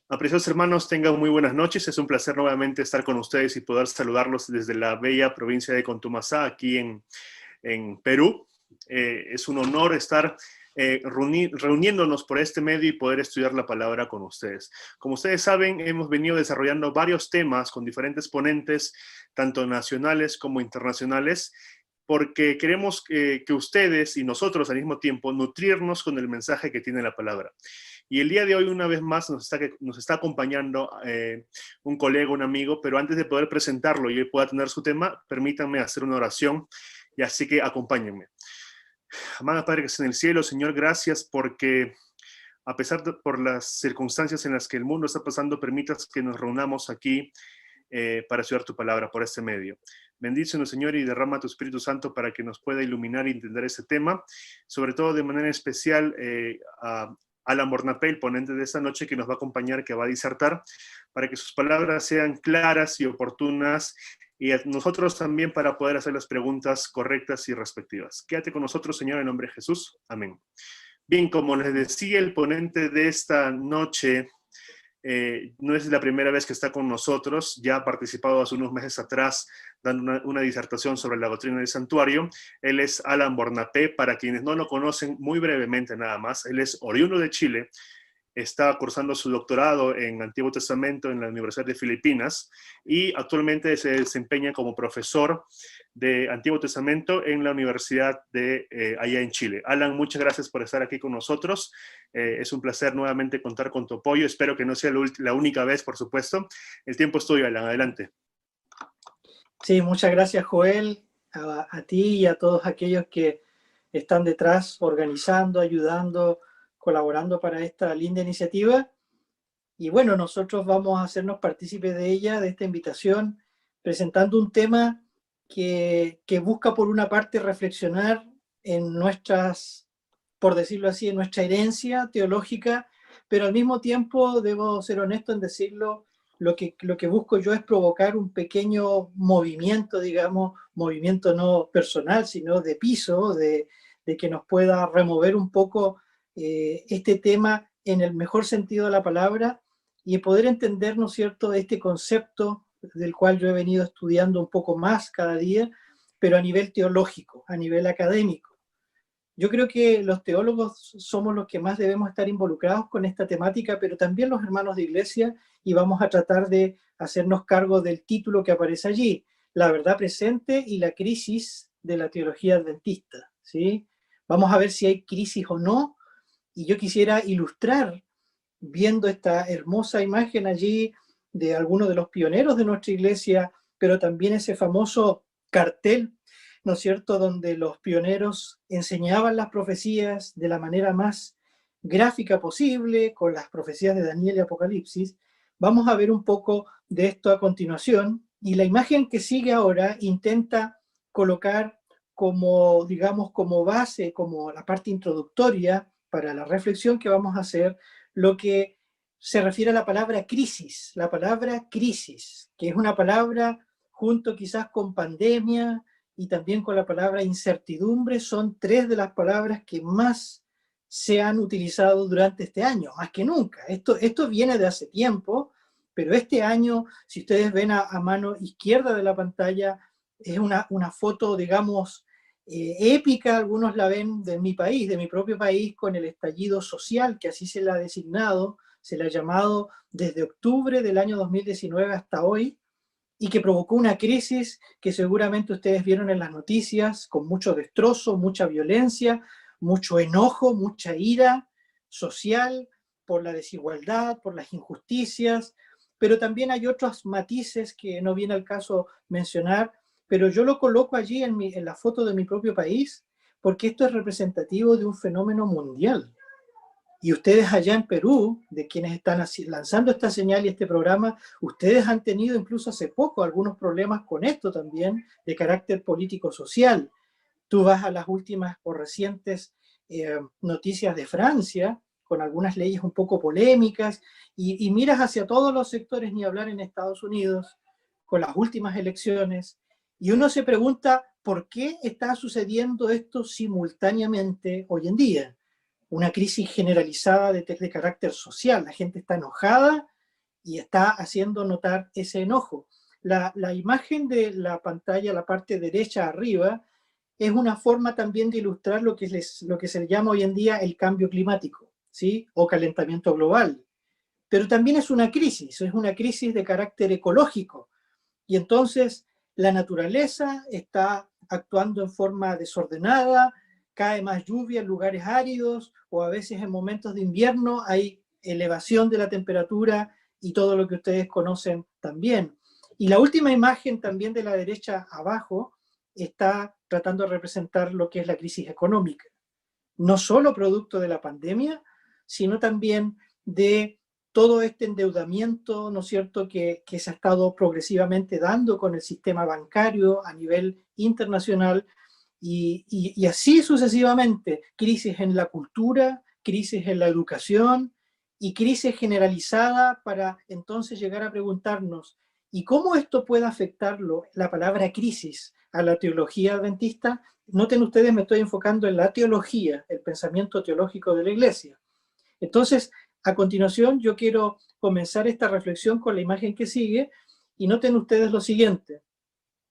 Apreciados hermanos, tengan muy buenas noches. Es un placer nuevamente estar con ustedes y poder saludarlos desde la bella provincia de Contumazá, aquí en Perú. Es un honor estar reuniéndonos por este medio y poder estudiar la palabra con ustedes. Como ustedes saben, hemos venido desarrollando varios temas con diferentes ponentes, tanto nacionales como internacionales, porque queremos que ustedes y nosotros al mismo tiempo nutrirnos con el mensaje que tiene la palabra. Y el día de hoy, una vez más, nos está acompañando un colega, un amigo, pero antes de poder presentarlo y él pueda tener su tema, permítanme hacer una oración, y así que acompáñenme. Amado Padre que está en el cielo, Señor, gracias porque a pesar de por las circunstancias en las que el mundo está pasando, permitas que nos reunamos aquí para estudiar tu palabra por este medio. Bendícenos, Señor, y derrama tu Espíritu Santo para que nos pueda iluminar y entender ese tema, sobre todo de manera especial a Alan Bornapé, el ponente de esta noche, que nos va a acompañar, que va a disertar, para que sus palabras sean claras y oportunas, y a nosotros también para poder hacer las preguntas correctas y respectivas. Quédate con nosotros, Señor, en nombre de Jesús. Amén. Bien, como les decía, el ponente de esta noche no es la primera vez que está con nosotros, ya ha participado hace unos meses atrás dando una disertación sobre la doctrina del santuario. Él es Alan Bornapé, para quienes no lo conocen, muy brevemente nada más. Él es oriundo de Chile, está cursando su doctorado en Antiguo Testamento en la Universidad de Filipinas y actualmente se desempeña como profesor de Antiguo Testamento en la Universidad de allá en Chile. Alan, muchas gracias por estar aquí con nosotros. Es un placer nuevamente contar con tu apoyo. Espero que no sea la única vez, por supuesto. El tiempo es tuyo, Alan. Adelante. Sí, muchas gracias, Joel, a ti y a todos aquellos que están detrás organizando, ayudando, colaborando para esta linda iniciativa. Y bueno, nosotros vamos a hacernos partícipes de ella, de esta invitación, presentando un tema que busca por una parte reflexionar en nuestras, por decirlo así, en nuestra herencia teológica, pero al mismo tiempo, debo ser honesto en decirlo, lo que busco yo es provocar un pequeño movimiento, digamos, movimiento no personal, sino de piso, de que nos pueda remover un poco este tema en el mejor sentido de la palabra y poder entender, ¿no es cierto?, este concepto del cual yo he venido estudiando un poco más cada día, pero a nivel teológico, a nivel académico. Yo creo que los teólogos somos los que más debemos estar involucrados con esta temática, pero también los hermanos de iglesia, y vamos a tratar de hacernos cargo del título que aparece allí, La verdad presente y la crisis de la teología adventista, ¿sí? Vamos a ver si hay crisis o no, y yo quisiera ilustrar viendo esta hermosa imagen allí de algunos de los pioneros de nuestra iglesia, pero también ese famoso cartel, ¿no es cierto?, donde los pioneros enseñaban las profecías de la manera más gráfica posible, con las profecías de Daniel y Apocalipsis. Vamos a ver un poco de esto a continuación, y la imagen que sigue ahora intenta colocar como, digamos, como base, como la parte introductoria para la reflexión que vamos a hacer, lo que se refiere a la palabra crisis, que es una palabra junto quizás con pandemia y también con la palabra incertidumbre, son tres de las palabras que más se han utilizado durante este año, más que nunca. Esto viene de hace tiempo, pero este año, si ustedes ven a mano izquierda de la pantalla, es una foto, digamos, épica, algunos la ven de mi país, de mi propio país, con el estallido social, que así se le ha designado, se le ha llamado desde octubre del año 2019 hasta hoy, y que provocó una crisis que seguramente ustedes vieron en las noticias, con mucho destrozo, mucha violencia, mucho enojo, mucha ira social por la desigualdad, por las injusticias, pero también hay otros matices que no viene al caso mencionar, pero yo lo coloco allí en la foto de mi propio país, porque esto es representativo de un fenómeno mundial. Y ustedes allá en Perú, de quienes están lanzando esta señal y este programa, ustedes han tenido incluso hace poco algunos problemas con esto también, de carácter político-social. Tú vas a las últimas o recientes noticias de Francia, con algunas leyes un poco polémicas, y miras hacia todos los sectores, ni hablar en Estados Unidos, con las últimas elecciones, y uno se pregunta por qué está sucediendo esto simultáneamente hoy en día. Una crisis generalizada de carácter social, la gente está enojada y está haciendo notar ese enojo. La imagen de la pantalla, la parte derecha arriba, es una forma también de ilustrar lo que se le llama hoy en día el cambio climático, ¿sí? O calentamiento global. Pero también es una crisis de carácter ecológico. Y entonces la naturaleza está actuando en forma desordenada, cae más lluvia en lugares áridos, o a veces en momentos de invierno hay elevación de la temperatura y todo lo que ustedes conocen también. Y la última imagen también de la derecha abajo está tratando de representar lo que es la crisis económica. No solo producto de la pandemia, sino también de todo este endeudamiento, ¿no es cierto?, que se ha estado progresivamente dando con el sistema bancario a nivel internacional y así sucesivamente. Crisis en la cultura, crisis en la educación y crisis generalizada para entonces llegar a preguntarnos, ¿y cómo esto puede afectarlo, la palabra crisis, a la teología adventista? Noten ustedes, me estoy enfocando en la teología, el pensamiento teológico de la Iglesia. Entonces, a continuación, yo quiero comenzar esta reflexión con la imagen que sigue, y noten ustedes lo siguiente.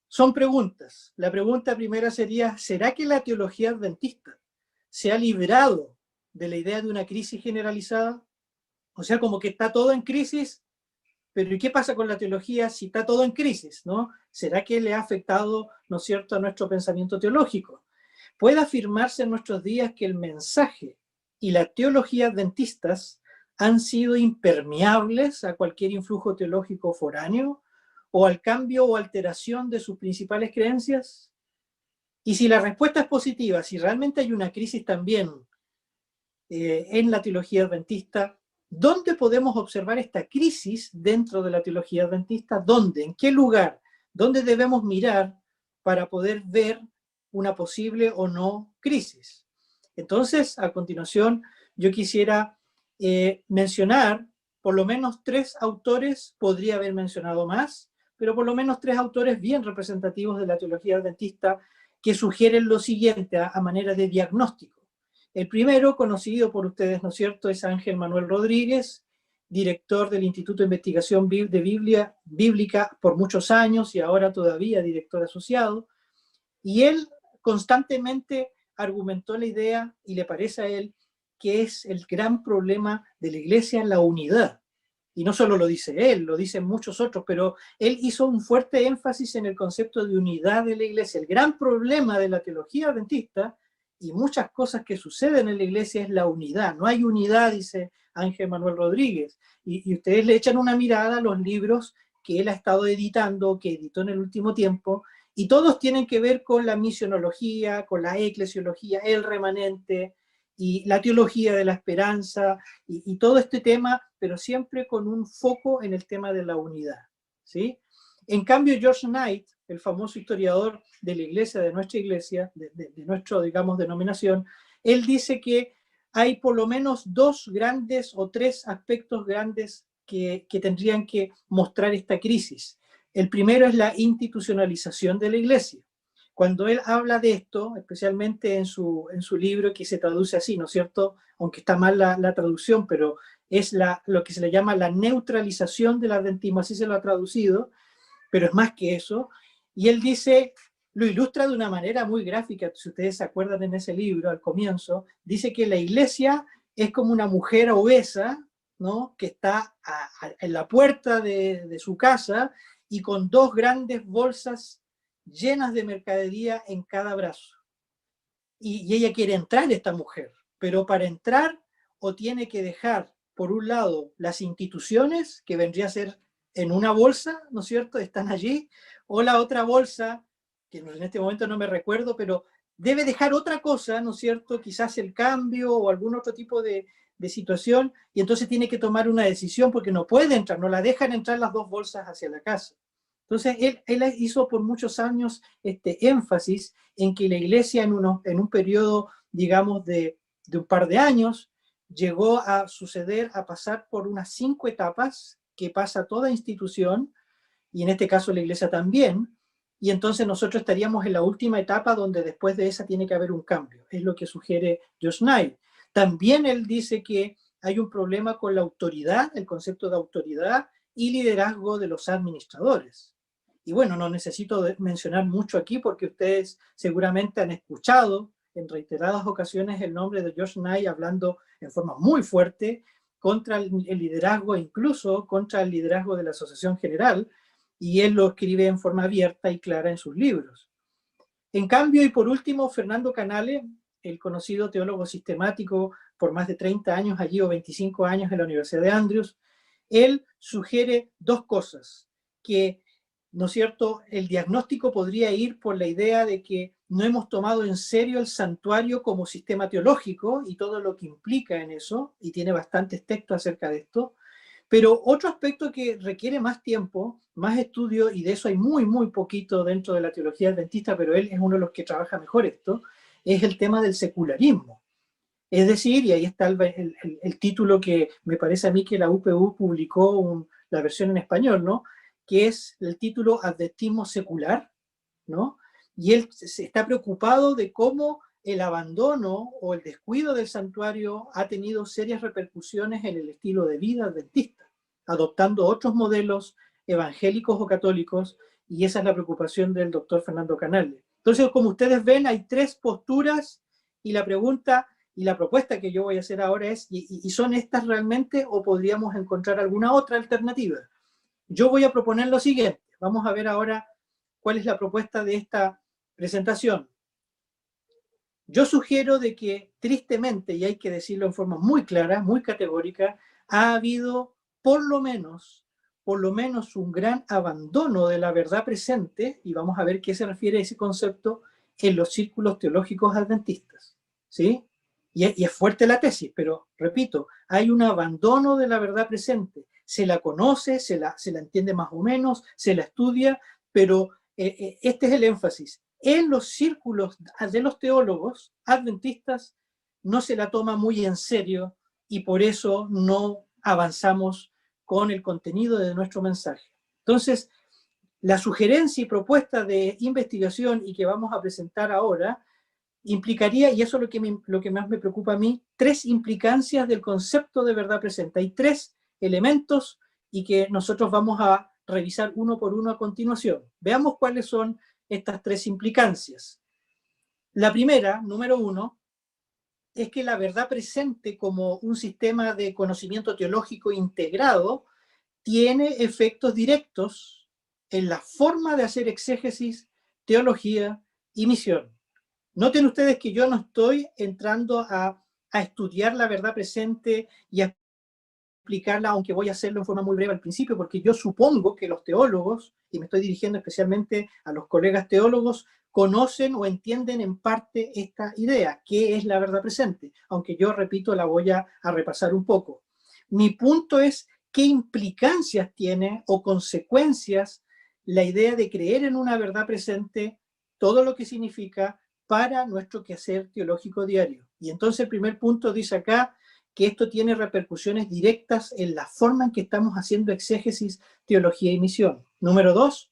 Son preguntas. La pregunta primera sería, ¿será que la teología adventista se ha librado de la idea de una crisis generalizada? O sea, como que está todo en crisis, pero ¿y qué pasa con la teología si está todo en crisis, ¿no? ¿Será que le ha afectado, ¿no es cierto?, a nuestro pensamiento teológico? Puede afirmarse en nuestros días que el mensaje y la teología adventistas han sido impermeables a cualquier influjo teológico foráneo o al cambio o alteración de sus principales creencias. Y si la respuesta es positiva, si realmente hay una crisis también en la teología adventista, ¿dónde podemos observar esta crisis dentro de la teología adventista? ¿Dónde? ¿En qué lugar? ¿Dónde debemos mirar para poder ver una posible o no crisis? Entonces, a continuación, yo quisiera mencionar por lo menos 3 autores, podría haber mencionado más, pero por lo menos 3 autores bien representativos de la teología adventista que sugieren lo siguiente a manera de diagnóstico. El primero, conocido por ustedes, ¿no es cierto?, es Ángel Manuel Rodríguez, director del Instituto de Investigación de Biblia Bíblica por muchos años y ahora todavía director asociado. Y él constantemente argumentó la idea, y le parece a él, que es el gran problema de la Iglesia en la unidad. Y no solo lo dice él, lo dicen muchos otros, pero él hizo un fuerte énfasis en el concepto de unidad de la Iglesia. El gran problema de la teología adventista y muchas cosas que suceden en la Iglesia es la unidad. No hay unidad, dice Ángel Manuel Rodríguez. Y ustedes le echan una mirada a los libros que él ha estado editando, que editó en el último tiempo, y todos tienen que ver con la misionología, con la eclesiología, el remanente y la teología de la esperanza y todo este tema, pero siempre con un foco en el tema de la unidad, ¿sí? En cambio, George Knight, el famoso historiador de la iglesia, de nuestra iglesia, de nuestra, digamos, denominación, él dice que hay por lo menos 2 grandes o 3 aspectos grandes que tendrían que mostrar esta crisis. El primero es la institucionalización de la iglesia. Cuando él habla de esto, especialmente en su libro, que se traduce así, ¿no es cierto?, aunque está mal la traducción, pero es lo que se le llama la neutralización del adventismo, así se lo ha traducido, pero es más que eso. Y él dice, lo ilustra de una manera muy gráfica, si ustedes se acuerdan en ese libro, al comienzo, dice que la iglesia es como una mujer obesa, ¿no?, que está en la puerta de su casa y con 2 grandes bolsas llenas de mercadería en cada brazo. Y ella quiere entrar, esta mujer, pero para entrar o tiene que dejar, por un lado, las instituciones, que vendría a ser en una bolsa, ¿no es cierto?, están allí, o la otra bolsa, que en este momento no me recuerdo, pero debe dejar otra cosa, ¿no es cierto?, quizás el cambio o algún otro tipo de situación, y entonces tiene que tomar una decisión porque no puede entrar, no la dejan entrar las 2 bolsas hacia la casa. Entonces, él hizo por muchos años este énfasis en que la iglesia en un periodo, digamos, de un par de años, llegó a suceder, a pasar por unas 5 etapas que pasa toda institución, y en este caso la iglesia también, y entonces nosotros estaríamos en la última etapa donde después de esa tiene que haber un cambio. Es lo que sugiere Josh Knight. También él dice que hay un problema con la autoridad, el concepto de autoridad, y liderazgo de los administradores. Y bueno, no necesito mencionar mucho aquí porque ustedes seguramente han escuchado en reiteradas ocasiones el nombre de Josh Nye hablando en forma muy fuerte contra el liderazgo, incluso contra el liderazgo de la Asociación General, y él lo escribe en forma abierta y clara en sus libros. En cambio, y por último, Fernando Canale, el conocido teólogo sistemático por más de 30 años allí o 25 años en la Universidad de Andrews, él sugiere dos cosas, que, ¿no es cierto?, el diagnóstico podría ir por la idea de que no hemos tomado en serio el santuario como sistema teológico y todo lo que implica en eso, y tiene bastantes textos acerca de esto. Pero otro aspecto que requiere más tiempo, más estudio, y de eso hay muy, muy poquito dentro de la teología adventista, pero él es uno de los que trabaja mejor esto, es el tema del secularismo. Es decir, y ahí está el título que me parece a mí que la UPU publicó la versión en español, ¿no? Que es el título Adventismo secular, ¿no? Y él se está preocupado de cómo el abandono o el descuido del santuario ha tenido serias repercusiones en el estilo de vida adventista, adoptando otros modelos evangélicos o católicos, y esa es la preocupación del doctor Fernando Canale. Entonces, como ustedes ven, hay tres posturas, y la pregunta y la propuesta que yo voy a hacer ahora es, ¿y son estas realmente o podríamos encontrar alguna otra alternativa? Yo voy a proponer lo siguiente. Vamos a ver ahora cuál es la propuesta de esta presentación. Yo sugiero de que, tristemente, y hay que decirlo en forma muy clara, muy categórica, ha habido por lo menos un gran abandono de la verdad presente, y vamos a ver qué se refiere a ese concepto en los círculos teológicos adventistas, ¿sí? Y es fuerte la tesis, pero repito, hay un abandono de la verdad presente. Se la conoce, se la entiende más o menos, se la estudia, pero este es el énfasis. En los círculos de los teólogos adventistas no se la toma muy en serio y por eso no avanzamos con el contenido de nuestro mensaje. Entonces, la sugerencia y propuesta de investigación y que vamos a presentar ahora implicaría, y eso es lo que más me preocupa a mí, tres implicancias del concepto de verdad presente. Hay tres elementos y que nosotros vamos a revisar uno por uno a continuación. Veamos cuáles son estas tres implicancias. La primera, número uno, es que la verdad presente como un sistema de conocimiento teológico integrado tiene efectos directos en la forma de hacer exégesis, teología y misión. Noten ustedes que yo no estoy entrando a estudiar la verdad presente y a explicarla, aunque voy a hacerlo en forma muy breve al principio, porque yo supongo que los teólogos, y me estoy dirigiendo especialmente a los colegas teólogos, conocen o entienden en parte esta idea, qué es la verdad presente, aunque yo, repito, la voy a repasar un poco. Mi punto es qué implicancias tiene o consecuencias la idea de creer en una verdad presente, todo lo que significa para nuestro quehacer teológico diario. Y entonces el primer punto dice acá que esto tiene repercusiones directas en la forma en que estamos haciendo exégesis, teología y misión. Número dos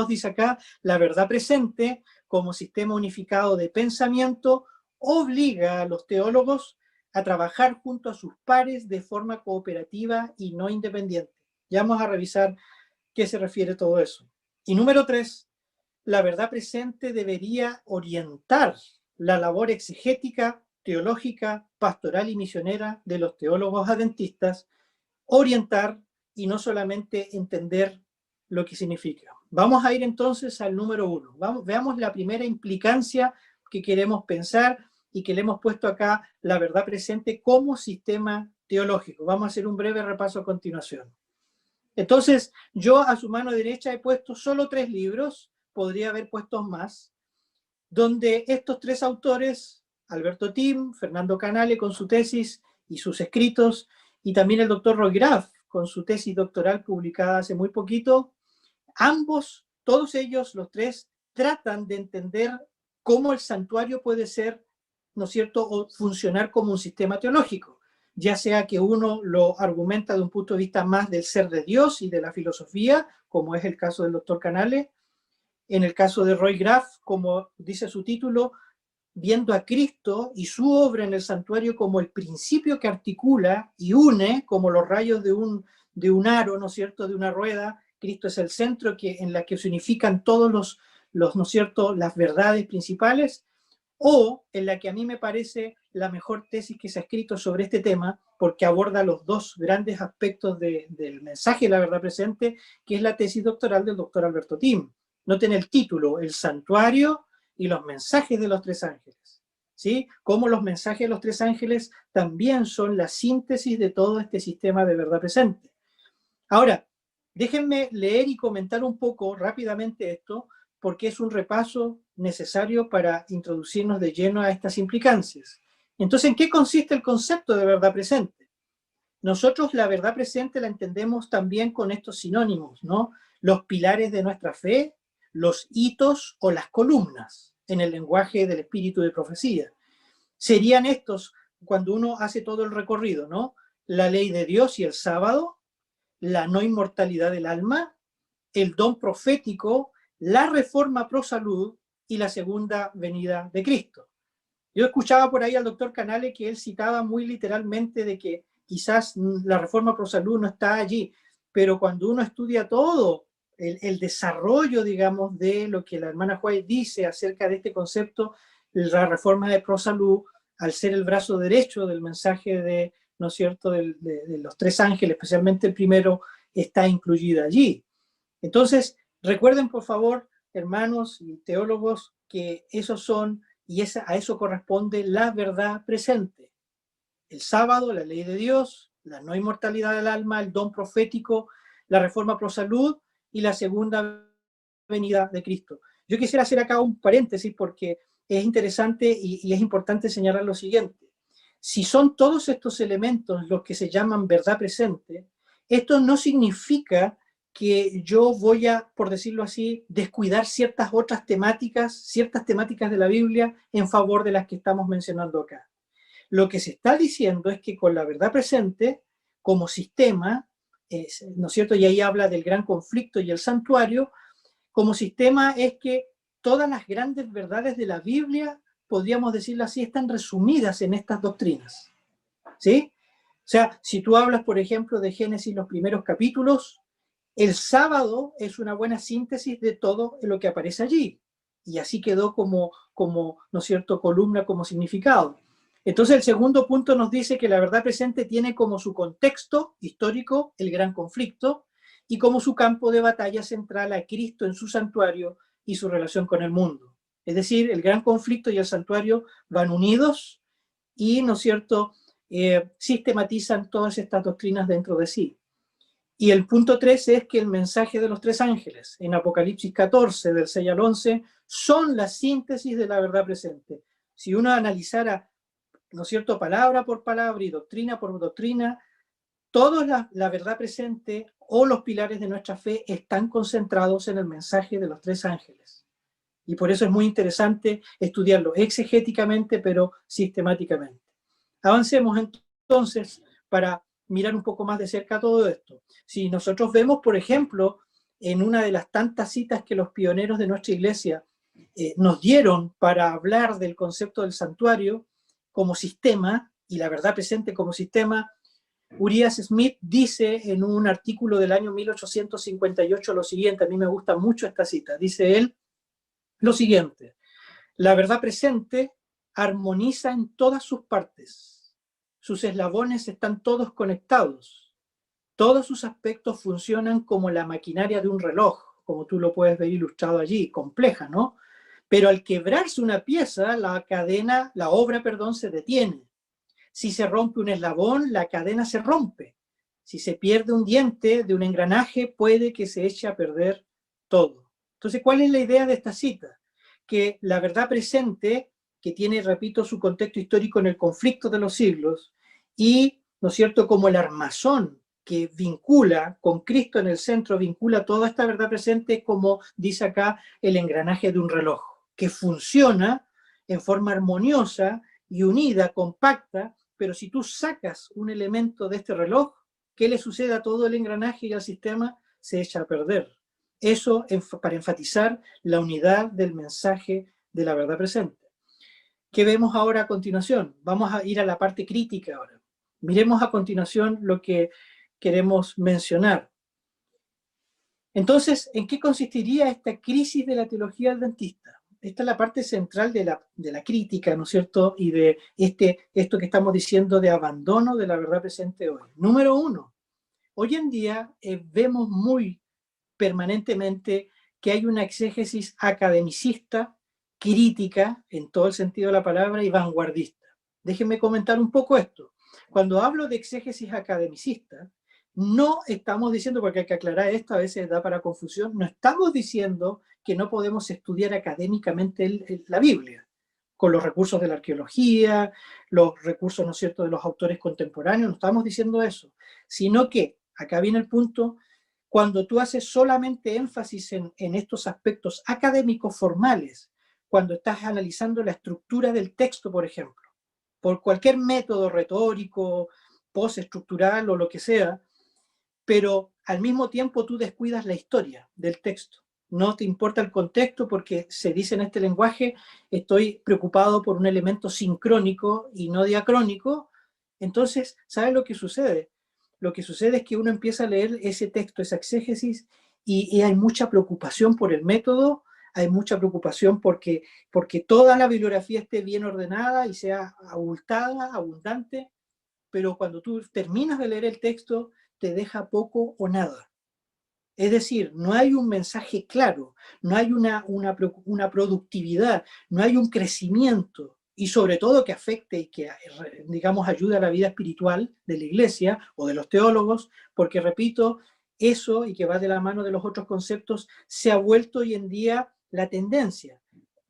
dice acá, la verdad presente como sistema unificado de pensamiento obliga a los teólogos a trabajar junto a sus pares de forma cooperativa y no independiente. Ya vamos a revisar qué se refiere todo eso. Y número tres, la verdad presente debería orientar la labor exegética, teológica, pastoral y misionera de los teólogos adventistas, orientar y no solamente entender lo que significa. Vamos a ir entonces al número uno. Veamos la primera implicancia que queremos pensar y que le hemos puesto acá, la verdad presente como sistema teológico. Vamos a hacer un breve repaso a continuación. Entonces, yo a su mano derecha he puesto solo 3 libros, podría haber puesto más, donde estos 3 autores, Alberto Tim, Fernando Canale con su tesis y sus escritos, y también el doctor Roy Graf con su tesis doctoral publicada hace muy poquito, ambos, todos ellos, los 3, tratan de entender cómo el santuario puede ser, ¿no es cierto?, o funcionar como un sistema teológico, ya sea que uno lo argumenta de un punto de vista más del ser de Dios y de la filosofía, como es el caso del doctor Canale, en el caso de Roy Graf, como dice su título, viendo a Cristo y su obra en el santuario como el principio que articula y une, como los rayos de de un aro, ¿no es cierto?, de una rueda. Cristo es el centro en la que se unifican todos ¿no es cierto?, las verdades principales, o en la que a mí me parece la mejor tesis que se ha escrito sobre este tema, porque aborda los dos grandes aspectos del mensaje de la verdad presente, que es la tesis doctoral del doctor Alberto Tim. Noten el título: El santuario y los mensajes de los tres ángeles. ¿Sí? Cómo los mensajes de los tres ángeles también son la síntesis de todo este sistema de verdad presente. Ahora, déjenme leer y comentar un poco rápidamente esto, porque es un repaso necesario para introducirnos de lleno a estas implicancias. Entonces, ¿en qué consiste el concepto de verdad presente? Nosotros la verdad presente la entendemos también con estos sinónimos, ¿no? Los pilares de nuestra fe, los hitos o las columnas, en el lenguaje del espíritu de profecía. Serían estos, cuando uno hace todo el recorrido, ¿no? La ley de Dios y el sábado, la no inmortalidad del alma, el don profético, la reforma pro salud y la segunda venida de Cristo. Yo escuchaba por ahí al doctor Canale que él citaba muy literalmente de que quizás la reforma pro salud no está allí, pero cuando uno estudia todo el desarrollo, digamos, de lo que la hermana White dice acerca de este concepto, la reforma de pro salud, al ser el brazo derecho del mensaje de, ¿no es cierto?, de los tres ángeles, especialmente el primero, está incluida allí. Entonces, recuerden, por favor, hermanos y teólogos, que esos son, y a eso corresponde la verdad presente. El sábado, la ley de Dios, la no inmortalidad del alma, el don profético, la reforma pro salud y la segunda venida de Cristo. Yo quisiera hacer acá un paréntesis porque es interesante y es importante señalar lo siguiente. Si son todos estos elementos los que se llaman verdad presente, esto no significa que yo voy a, por decirlo así, descuidar ciertas temáticas de la Biblia en favor de las que estamos mencionando acá. Lo que se está diciendo es que con la verdad presente, como sistema, ¿no es cierto?, y ahí habla del gran conflicto y el santuario, como sistema es que todas las grandes verdades de la Biblia, podríamos decirlo así, están resumidas en estas doctrinas. ¿Sí? O sea, si tú hablas, por ejemplo, de Génesis, los primeros capítulos, el sábado es una buena síntesis de todo lo que aparece allí. Y así quedó como ¿no es cierto?, columna, como significado. Entonces, el segundo punto nos dice que la verdad presente tiene como su contexto histórico el gran conflicto y como su campo de batalla central a Cristo en su santuario y su relación con el mundo. Es decir, el gran conflicto y el santuario van unidos y, ¿no es cierto?, sistematizan todas estas doctrinas dentro de sí. Y el punto 3 es que el mensaje de los tres ángeles en Apocalipsis 14, del 6 al 11, son la síntesis de la verdad presente. Si uno analizara, ¿no es cierto?, palabra por palabra y doctrina por doctrina, toda la verdad presente o los pilares de nuestra fe están concentrados en el mensaje de los tres ángeles. Y por eso es muy interesante estudiarlo exegéticamente, pero sistemáticamente. Avancemos entonces para mirar un poco más de cerca todo esto. Si nosotros vemos, por ejemplo, en una de las tantas citas que los pioneros de nuestra iglesia nos dieron para hablar del concepto del santuario como sistema y la verdad presente como sistema, Urias Smith dice en un artículo del año 1858 lo siguiente, a mí me gusta mucho esta cita, dice él lo siguiente: la verdad presente armoniza en todas sus partes, sus eslabones están todos conectados, todos sus aspectos funcionan como la maquinaria de un reloj, como tú lo puedes ver ilustrado allí, compleja, ¿no? Pero al quebrarse una pieza, la obra, se detiene. Si se rompe un eslabón, la cadena se rompe. Si se pierde un diente de un engranaje, puede que se eche a perder todo. Entonces, ¿cuál es la idea de esta cita? Que la verdad presente, que tiene, repito, su contexto histórico en el conflicto de los siglos, y, ¿no es cierto?, como el armazón que vincula con Cristo en el centro, vincula toda esta verdad presente, como dice acá, el engranaje de un reloj, que funciona en forma armoniosa y unida, compacta, pero si tú sacas un elemento de este reloj, ¿qué le sucede a todo el engranaje y al sistema? Se echa a perder. Eso para enfatizar la unidad del mensaje de la verdad presente. ¿Qué vemos ahora a continuación? Vamos a ir a la parte crítica ahora. Miremos a continuación lo que queremos mencionar. Entonces, ¿en qué consistiría esta crisis de la teología adventista? Esta es la parte central de la crítica, ¿no es cierto? Y de esto que estamos diciendo de abandono de la verdad presente hoy. Número uno, hoy en día vemos muy permanentemente que hay una exégesis academicista, crítica, en todo el sentido de la palabra, y vanguardista. Déjenme comentar un poco esto. Cuando hablo de exégesis academicista, no estamos diciendo, porque hay que aclarar esto, a veces da para confusión, no estamos diciendo que no podemos estudiar académicamente la Biblia, con los recursos de la arqueología, los recursos, ¿no es cierto?, de los autores contemporáneos, no estamos diciendo eso, sino que, acá viene el punto, cuando tú haces solamente énfasis en estos aspectos académicos formales, cuando estás analizando la estructura del texto, por ejemplo, por cualquier método retórico, postestructural o lo que sea, pero al mismo tiempo tú descuidas la historia del texto. No te importa el contexto porque se dice en este lenguaje, estoy preocupado por un elemento sincrónico y no diacrónico. Entonces, ¿sabes lo que sucede? Lo que sucede es que uno empieza a leer ese texto, esa exégesis, y hay mucha preocupación por el método, hay mucha preocupación porque toda la bibliografía esté bien ordenada y sea abultada, abundante, pero cuando tú terminas de leer el texto, te deja poco o nada. Es decir, no hay un mensaje claro, no hay una productividad, no hay un crecimiento, y sobre todo que afecte y que, digamos, ayude a la vida espiritual de la iglesia o de los teólogos, porque, repito, eso, y que va de la mano de los otros conceptos, se ha vuelto hoy en día la tendencia.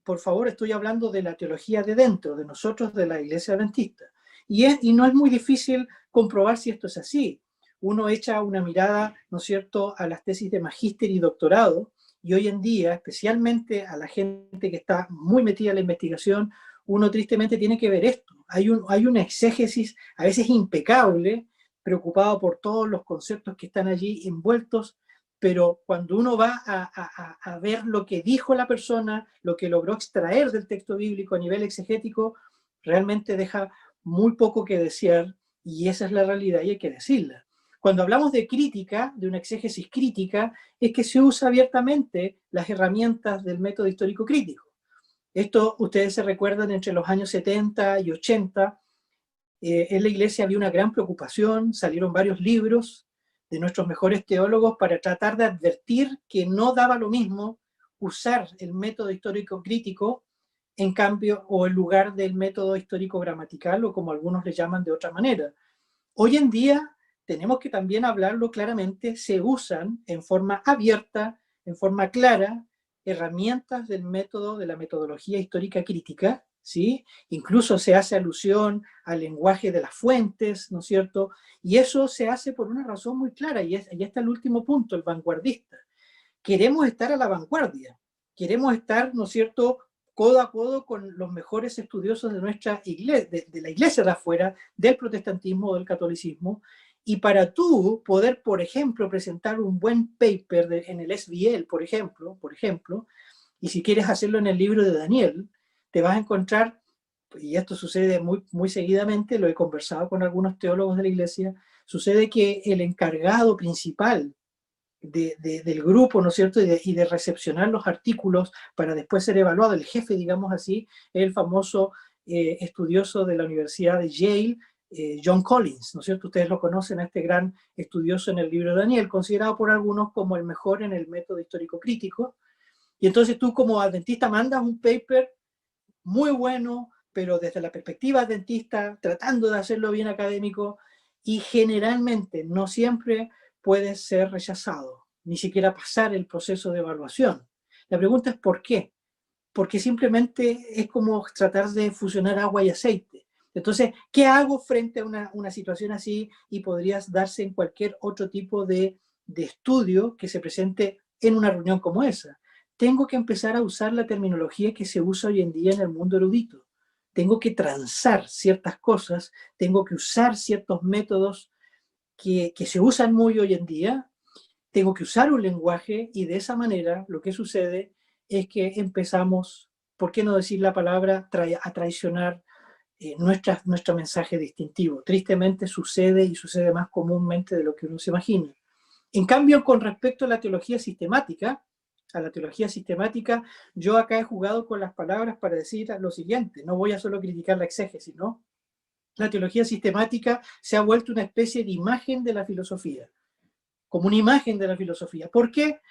Por favor, estoy hablando de la teología de dentro, de nosotros, de la iglesia adventista. Y no es muy difícil comprobar si esto es así. Uno echa una mirada, ¿no es cierto?, a las tesis de magíster y doctorado, y hoy en día, especialmente a la gente que está muy metida en la investigación, uno tristemente tiene que ver esto. Hay una exégesis a veces impecable, preocupado por todos los conceptos que están allí envueltos, pero cuando uno va a ver lo que dijo la persona, lo que logró extraer del texto bíblico a nivel exegético, realmente deja muy poco que desear, y esa es la realidad y hay que decirla. Cuando hablamos de crítica, de una exégesis crítica, es que se usa abiertamente las herramientas del método histórico crítico. Esto ustedes se recuerdan entre los años 70 y 80, en la iglesia había una gran preocupación, salieron varios libros de nuestros mejores teólogos para tratar de advertir que no daba lo mismo usar el método histórico crítico en cambio o en lugar del método histórico gramatical, o como algunos le llaman de otra manera. Hoy en día tenemos que también hablarlo claramente, se usan en forma abierta, en forma clara, herramientas del método, de la metodología histórica crítica, ¿sí? Incluso se hace alusión al lenguaje de las fuentes, ¿no es cierto? Y eso se hace por una razón muy clara, y ahí está el último punto, el vanguardista. Queremos estar a la vanguardia, queremos estar, ¿no es cierto?, codo a codo con los mejores estudiosos de nuestra iglesia, de la iglesia de afuera, del protestantismo o del catolicismo, y para tú poder, por ejemplo, presentar un buen paper en el SBL, por ejemplo, y si quieres hacerlo en el libro de Daniel, te vas a encontrar, y esto sucede muy, muy seguidamente, lo he conversado con algunos teólogos de la iglesia, sucede que el encargado principal del grupo, ¿no es cierto?, y de recepcionar los artículos para después ser evaluado, el jefe, digamos así, es el famoso estudioso de la Universidad de Yale, John Collins, ¿no es cierto? Ustedes lo conocen, a este gran estudioso en el libro de Daniel, considerado por algunos como el mejor en el método histórico crítico. Y entonces tú como adventista mandas un paper muy bueno, pero desde la perspectiva adventista, tratando de hacerlo bien académico, y generalmente, no siempre, puede ser rechazado, ni siquiera pasar el proceso de evaluación. La pregunta es ¿por qué? Porque simplemente es como tratar de fusionar agua y aceite. Entonces, ¿qué hago frente a una situación así? Y podrías darse en cualquier otro tipo de estudio que se presente en una reunión como esa. Tengo que empezar a usar la terminología que se usa hoy en día en el mundo erudito. Tengo que transar ciertas cosas, tengo que usar ciertos métodos que se usan muy hoy en día, tengo que usar un lenguaje, y de esa manera lo que sucede es que empezamos, ¿por qué no decir la palabra?, a traicionar nuestro mensaje distintivo. Tristemente sucede y sucede más comúnmente de lo que uno se imagina. En cambio, con respecto a la teología sistemática, yo acá he jugado con las palabras para decir lo siguiente, no voy a solo criticar la exégesis, ¿no? La teología sistemática se ha vuelto una especie de imagen de la filosofía, como una imagen de la filosofía. ¿Por qué?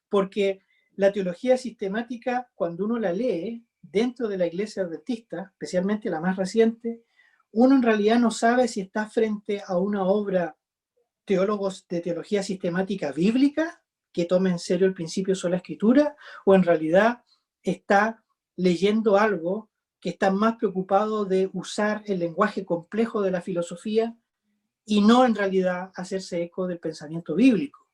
Porque la teología sistemática, cuando uno la lee dentro de la iglesia adventista, especialmente la más reciente, uno en realidad no sabe si está frente a una obra teólogos de teología sistemática bíblica que toma en serio el principio sola escritura, o en realidad está leyendo algo que está más preocupado de usar el lenguaje complejo de la filosofía y no en realidad hacerse eco del pensamiento bíblico.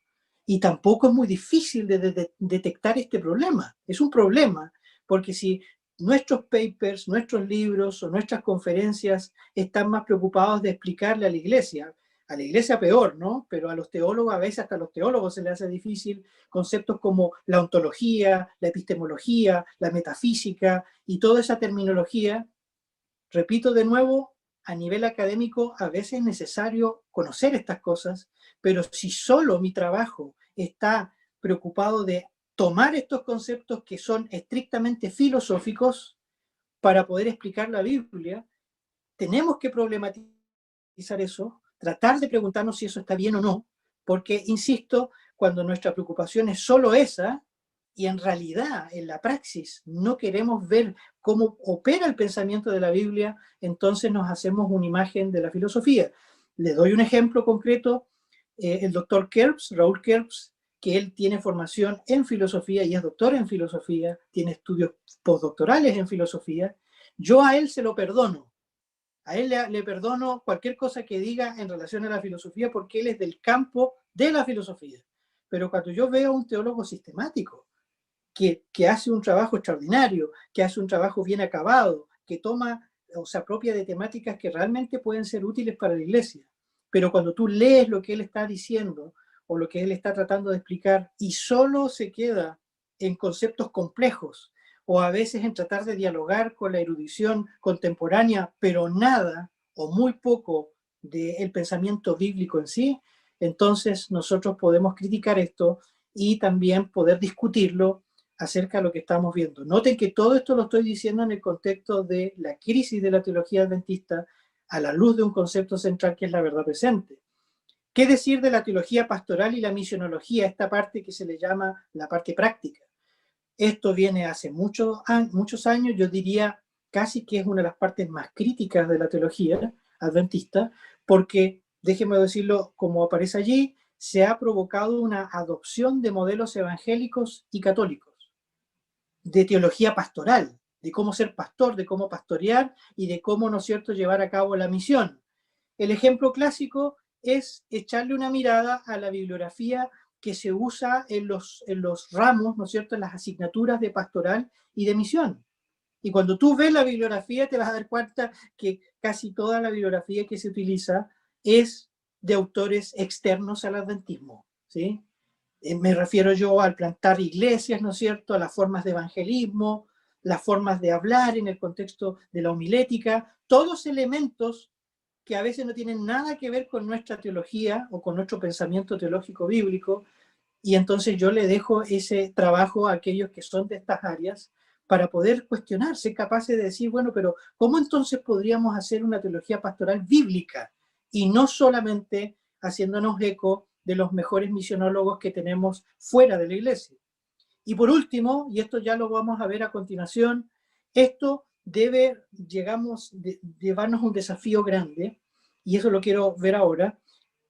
Y tampoco es muy difícil de detectar este problema. Es un problema, porque si nuestros papers, nuestros libros o nuestras conferencias están más preocupados de explicarle a la iglesia peor, ¿no? Pero a los teólogos, a veces hasta a los teólogos se les hace difícil conceptos como la ontología, la epistemología, la metafísica y toda esa terminología. Repito de nuevo, a nivel académico a veces es necesario conocer estas cosas, pero si solo mi trabajo está preocupado de tomar estos conceptos que son estrictamente filosóficos para poder explicar la Biblia, tenemos que problematizar eso, tratar de preguntarnos si eso está bien o no, porque, insisto, cuando nuestra preocupación es solo esa, y en realidad en la praxis no queremos ver cómo opera el pensamiento de la Biblia, entonces nos hacemos una imagen de la filosofía. Les doy un ejemplo concreto, el doctor Kerbs, Raúl Kerbs, que él tiene formación en filosofía y es doctor en filosofía, tiene estudios postdoctorales en filosofía, yo a él se lo perdono. A él le perdono cualquier cosa que diga en relación a la filosofía porque él es del campo de la filosofía. Pero cuando yo veo a un teólogo sistemático que hace un trabajo extraordinario, que hace un trabajo bien acabado, que toma o se apropia de temáticas que realmente pueden ser útiles para la iglesia, pero cuando tú lees lo que él está diciendo o lo que él está tratando de explicar y solo se queda en conceptos complejos, o a veces en tratar de dialogar con la erudición contemporánea, pero nada o muy poco del pensamiento bíblico en sí, entonces nosotros podemos criticar esto y también poder discutirlo acerca de lo que estamos viendo. Noten que todo esto lo estoy diciendo en el contexto de la crisis de la teología adventista a la luz de un concepto central que es la verdad presente. ¿Qué decir de la teología pastoral y la misionología, esta parte que se le llama la parte práctica? Esto viene hace muchos años, yo diría casi que es una de las partes más críticas de la teología adventista, porque, déjenme decirlo como aparece allí, se ha provocado una adopción de modelos evangélicos y católicos, de teología pastoral, de cómo ser pastor, de cómo pastorear y de cómo, ¿no es cierto?, llevar a cabo la misión. El ejemplo clásico es echarle una mirada a la bibliografía que se usa en los ramos, ¿no es cierto?, en las asignaturas de pastoral y de misión. Y cuando tú ves la bibliografía te vas a dar cuenta que casi toda la bibliografía que se utiliza es de autores externos al adventismo, ¿sí? Me refiero yo al plantar iglesias, ¿no es cierto?, a las formas de evangelismo, las formas de hablar en el contexto de la homilética, todos elementos que a veces no tienen nada que ver con nuestra teología o con nuestro pensamiento teológico bíblico, y entonces yo le dejo ese trabajo a aquellos que son de estas áreas para poder cuestionarse, capaces de decir, bueno, pero ¿cómo entonces podríamos hacer una teología pastoral bíblica? Y no solamente haciéndonos eco de los mejores misionólogos que tenemos fuera de la iglesia. Y por último, y esto ya lo vamos a ver a continuación, esto debe, llevarnos un desafío grande, y eso lo quiero ver ahora,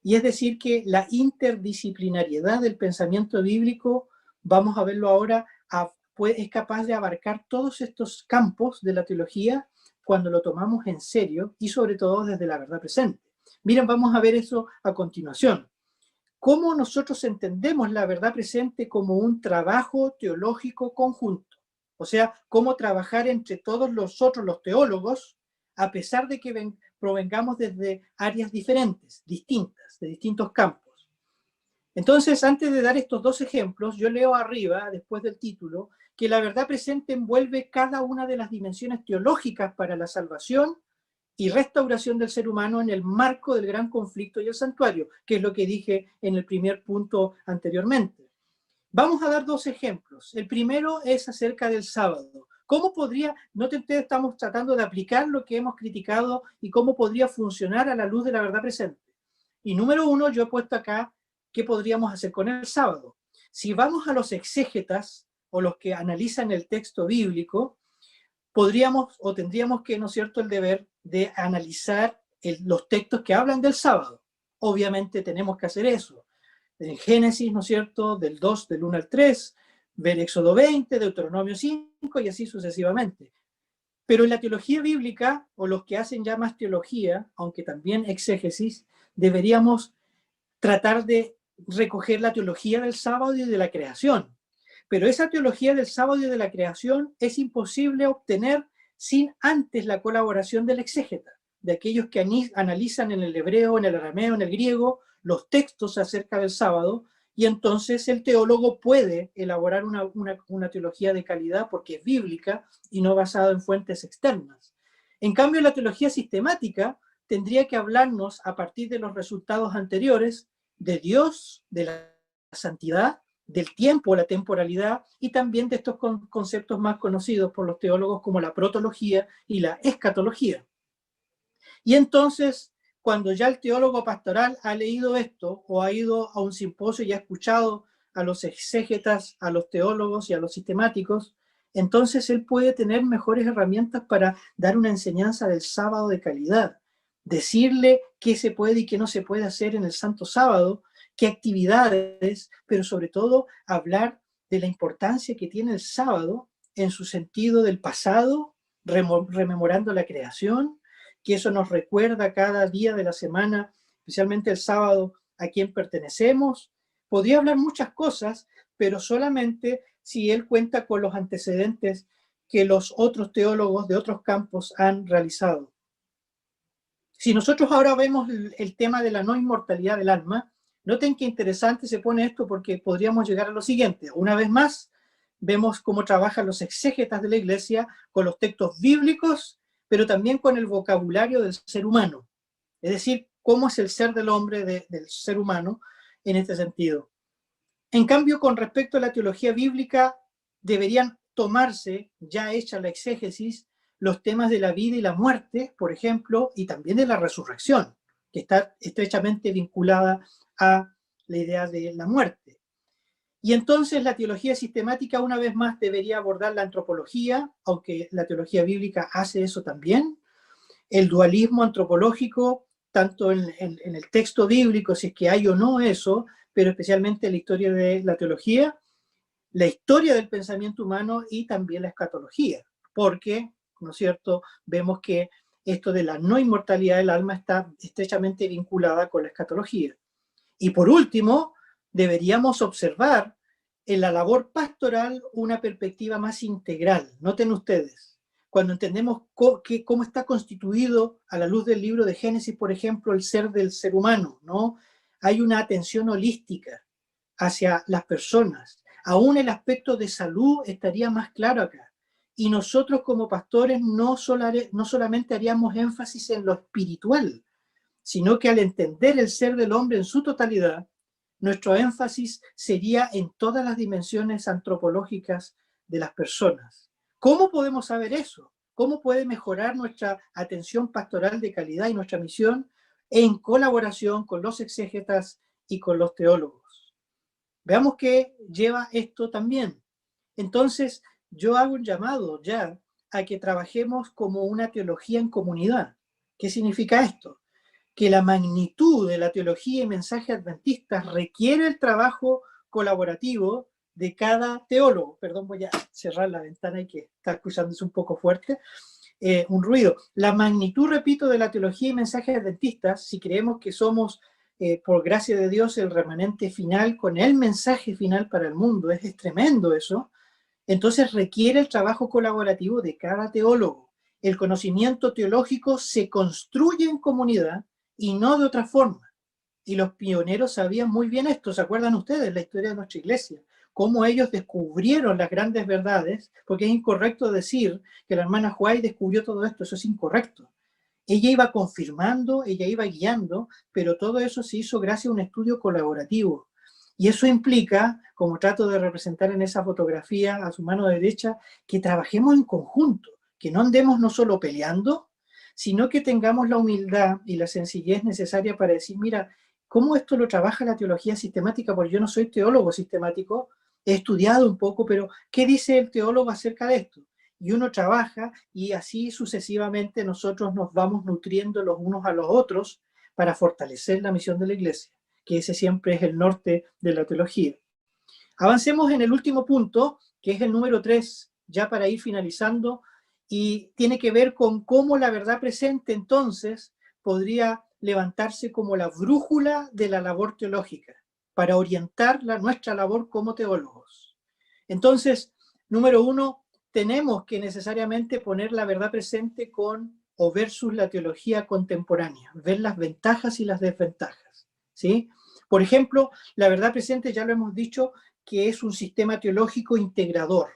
y es decir que la interdisciplinariedad del pensamiento bíblico, vamos a verlo ahora, es capaz de abarcar todos estos campos de la teología cuando lo tomamos en serio y sobre todo desde la verdad presente. Miren, vamos a ver eso a continuación. ¿Cómo nosotros entendemos la verdad presente como un trabajo teológico conjunto? O sea, cómo trabajar entre todos nosotros los teólogos, a pesar de que provengamos desde áreas diferentes, distintas, de distintos campos. Entonces, antes de dar estos dos ejemplos, yo leo arriba, después del título, que la verdad presente envuelve cada una de las dimensiones teológicas para la salvación y restauración del ser humano en el marco del gran conflicto y el santuario, que es lo que dije en el primer punto anteriormente. Vamos a dar dos ejemplos. El primero es acerca del sábado. ¿Cómo podría, ustedes estamos tratando de aplicar lo que hemos criticado y cómo podría funcionar a la luz de la verdad presente? Y número uno, yo he puesto acá qué podríamos hacer con el sábado. Si vamos a los exégetas o los que analizan el texto bíblico, podríamos o tendríamos que, ¿no es cierto?, el deber de analizar los textos que hablan del sábado. Obviamente tenemos que hacer eso. En Génesis, ¿no es cierto?, del 2, del 1 al 3, ver Éxodo 20, Deuteronomio 5 y así sucesivamente. Pero en la teología bíblica, o los que hacen ya más teología, aunque también exégesis, deberíamos tratar de recoger la teología del sábado y de la creación. Pero esa teología del sábado y de la creación es imposible obtener sin antes la colaboración del exégeta, de aquellos que analizan en el hebreo, en el arameo, en el griego, los textos acerca del sábado, y entonces el teólogo puede elaborar una teología de calidad porque es bíblica y no basada en fuentes externas. En cambio, la teología sistemática tendría que hablarnos a partir de los resultados anteriores de Dios, de la santidad, del tiempo, la temporalidad, y también de estos conceptos más conocidos por los teólogos como la protología y la escatología. Y entonces, cuando ya el teólogo pastoral ha leído esto o ha ido a un simposio y ha escuchado a los exégetas, a los teólogos y a los sistemáticos, entonces él puede tener mejores herramientas para dar una enseñanza del sábado de calidad, decirle qué se puede y qué no se puede hacer en el Santo Sábado, qué actividades, pero sobre todo hablar de la importancia que tiene el sábado en su sentido del pasado, rememorando la creación, que eso nos recuerda cada día de la semana, especialmente el sábado, a quién pertenecemos. Podría hablar muchas cosas, pero solamente si él cuenta con los antecedentes que los otros teólogos de otros campos han realizado. Si nosotros ahora vemos el tema de la no inmortalidad del alma, noten qué interesante se pone esto porque podríamos llegar a lo siguiente. Una vez más, vemos cómo trabajan los exégetas de la Iglesia con los textos bíblicos, pero también con el vocabulario del ser humano. Es decir, cómo es el ser del hombre, del ser humano, en este sentido. En cambio, con respecto a la teología bíblica, deberían tomarse, ya hecha la exégesis, los temas de la vida y la muerte, por ejemplo, y también de la resurrección, que está estrechamente vinculada a la idea de la muerte. Y entonces la teología sistemática, una vez más, debería abordar la antropología, aunque la teología bíblica hace eso también, el dualismo antropológico, tanto en el texto bíblico, si es que hay o no eso, pero especialmente la historia de la teología, la historia del pensamiento humano y también la escatología, porque, ¿no es cierto?, vemos que esto de la no inmortalidad del alma está estrechamente vinculada con la escatología. Y por último, deberíamos observar en la labor pastoral una perspectiva más integral. Noten ustedes, cuando entendemos cómo está constituido a la luz del libro de Génesis, por ejemplo, el ser del ser humano, ¿no? Hay una atención holística hacia las personas. Aún el aspecto de salud estaría más claro acá. Y nosotros como pastores no solamente haríamos énfasis en lo espiritual, sino que al entender el ser del hombre en su totalidad, nuestro énfasis sería en todas las dimensiones antropológicas de las personas. ¿Cómo podemos saber eso? ¿Cómo puede mejorar nuestra atención pastoral de calidad y nuestra misión en colaboración con los exégetas y con los teólogos? Veamos qué lleva esto también. Entonces, yo hago un llamado ya a que trabajemos como una teología en comunidad. ¿Qué significa esto? Que la magnitud de la teología y mensaje adventista requiere el trabajo colaborativo de cada teólogo. Perdón, voy a cerrar la ventana y que está escuchándose un poco fuerte. Un ruido. La magnitud, repito, de la teología y mensaje adventistas, si creemos que somos, por gracia de Dios, el remanente final con el mensaje final para el mundo, es tremendo eso, entonces requiere el trabajo colaborativo de cada teólogo. El conocimiento teológico se construye en comunidad y no de otra forma. Y los pioneros sabían muy bien esto. ¿Se acuerdan ustedes la historia de nuestra iglesia? Cómo ellos descubrieron las grandes verdades, porque es incorrecto decir que la hermana White descubrió todo esto, eso es incorrecto. Ella iba confirmando, ella iba guiando, pero todo eso se hizo gracias a un estudio colaborativo. Y eso implica, como trato de representar en esa fotografía a su mano derecha, que trabajemos en conjunto, que no andemos no solo peleando, sino que tengamos la humildad y la sencillez necesaria para decir, mira, ¿cómo esto lo trabaja la teología sistemática? Porque yo no soy teólogo sistemático, he estudiado un poco, pero ¿qué dice el teólogo acerca de esto? Y uno trabaja y así sucesivamente nosotros nos vamos nutriendo los unos a los otros para fortalecer la misión de la Iglesia, que ese siempre es el norte de la teología. Avancemos en el último punto, que es el número 3, ya para ir finalizando, y tiene que ver con cómo la verdad presente entonces podría levantarse como la brújula de la labor teológica, para orientar nuestra labor como teólogos. Entonces, número 1, tenemos que necesariamente poner la verdad presente con o versus la teología contemporánea, ver las ventajas y las desventajas, ¿sí? Por ejemplo, la verdad presente, ya lo hemos dicho, que es un sistema teológico integrador,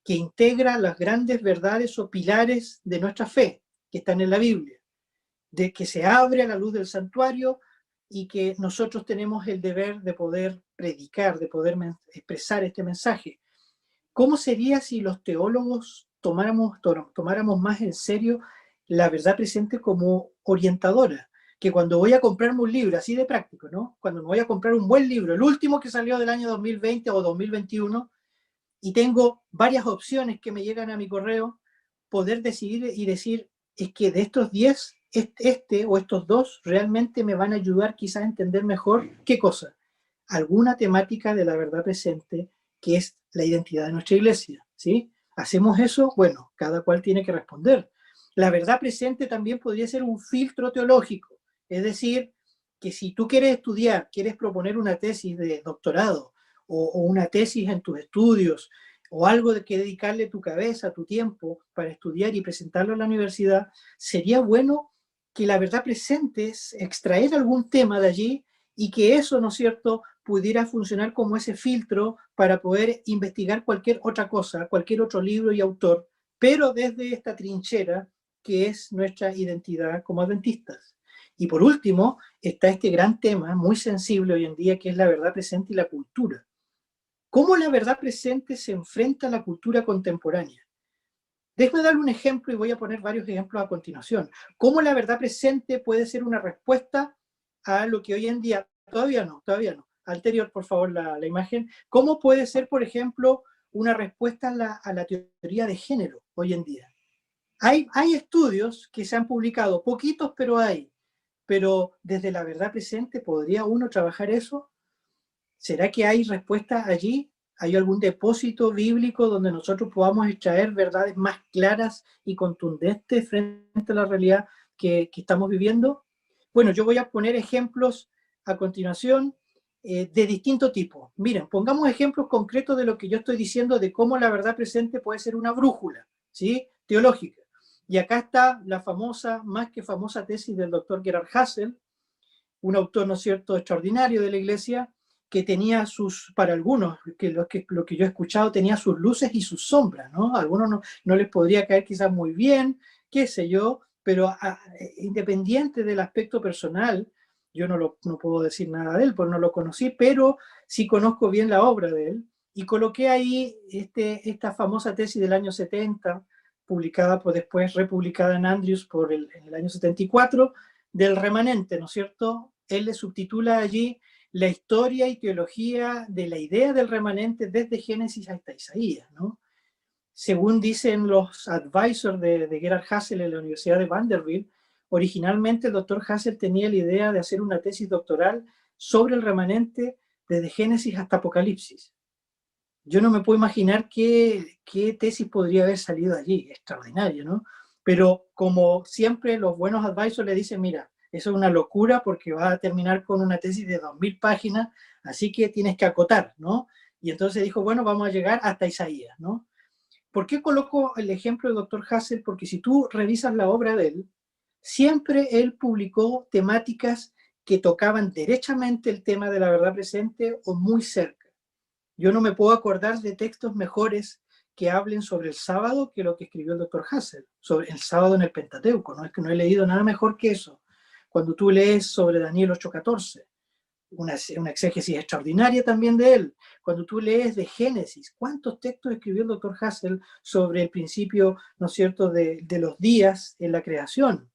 que integra las grandes verdades o pilares de nuestra fe, que están en la Biblia, de que se abre a la luz del santuario y que nosotros tenemos el deber de poder predicar, de poder expresar este mensaje. ¿Cómo sería si los teólogos tomáramos más en serio la verdad presente como orientadora? Que cuando voy a comprarme un libro, así de práctico, ¿no? Cuando me voy a comprar un buen libro, el último que salió del año 2020 o 2021, y tengo varias opciones que me llegan a mi correo, poder decidir y decir, es que de estos 10, este o estos 2 realmente me van a ayudar quizás a entender mejor qué cosa. Alguna temática de la verdad presente, que es la identidad de nuestra iglesia, ¿sí? ¿Hacemos eso? Bueno, cada cual tiene que responder. La verdad presente también podría ser un filtro teológico, es decir, que si tú quieres estudiar, quieres proponer una tesis de doctorado o una tesis en tus estudios o algo de que dedicarle tu cabeza, tu tiempo para estudiar y presentarlo a la universidad, sería bueno que la verdad presente es extraer algún tema de allí y que eso, ¿no es cierto?, pudiera funcionar como ese filtro para poder investigar cualquier otra cosa, cualquier otro libro y autor, pero desde esta trinchera que es nuestra identidad como adventistas. Y por último, está este gran tema muy sensible hoy en día, que es la verdad presente y la cultura. ¿Cómo la verdad presente se enfrenta a la cultura contemporánea? Déjame darle un ejemplo y voy a poner varios ejemplos a continuación. ¿Cómo la verdad presente puede ser una respuesta a lo que hoy en día, todavía no, anterior por favor la imagen, cómo puede ser, por ejemplo, una respuesta a la teoría de género hoy en día? Hay estudios que se han publicado, poquitos, pero hay. Pero desde la verdad presente, ¿podría uno trabajar eso? ¿Será que hay respuestas allí? ¿Hay algún depósito bíblico donde nosotros podamos extraer verdades más claras y contundentes frente a la realidad que estamos viviendo? Bueno, yo voy a poner ejemplos a continuación de distinto tipo. Miren, pongamos ejemplos concretos de lo que yo estoy diciendo, de cómo la verdad presente puede ser una brújula, ¿sí?, teológica. Y acá está la famosa, más que famosa tesis del doctor Gerhard Hassel, un autor, ¿no es cierto?, extraordinario de la Iglesia, que tenía para algunos, lo que yo he escuchado, tenía sus luces y sus sombras, ¿no? A algunos no les podría caer quizás muy bien, qué sé yo, pero independiente del aspecto personal, yo no puedo decir nada de él, porque no lo conocí, pero sí conozco bien la obra de él, y coloqué ahí esta famosa tesis del año 70, publicada después republicada en Andrews en el año 74, del remanente, ¿no es cierto? Él le subtitula allí la historia y teología de la idea del remanente desde Génesis hasta Isaías, ¿no? Según dicen los advisors de Gerhard Hassel en la Universidad de Vanderbilt, originalmente el doctor Hassel tenía la idea de hacer una tesis doctoral sobre el remanente desde Génesis hasta Apocalipsis. Yo no me puedo imaginar qué tesis podría haber salido allí, extraordinario, ¿no? Pero como siempre los buenos advisors le dicen, mira, eso es una locura porque va a terminar con una tesis de 2000 páginas, así que tienes que acotar, ¿no? Y entonces dijo, bueno, vamos a llegar hasta Isaías, ¿no? ¿Por qué coloco el ejemplo del doctor Hassel? Porque si tú revisas la obra de él, siempre él publicó temáticas que tocaban derechamente el tema de la verdad presente o muy cerca. Yo no me puedo acordar de textos mejores que hablen sobre el sábado que lo que escribió el doctor Hassel, sobre el sábado en el Pentateuco. No es que no he leído nada mejor que eso. Cuando tú lees sobre Daniel 8:14, una exégesis extraordinaria también de él. Cuando tú lees de Génesis, ¿cuántos textos escribió el doctor Hassel sobre el principio, ¿no es cierto?, de los días en la creación?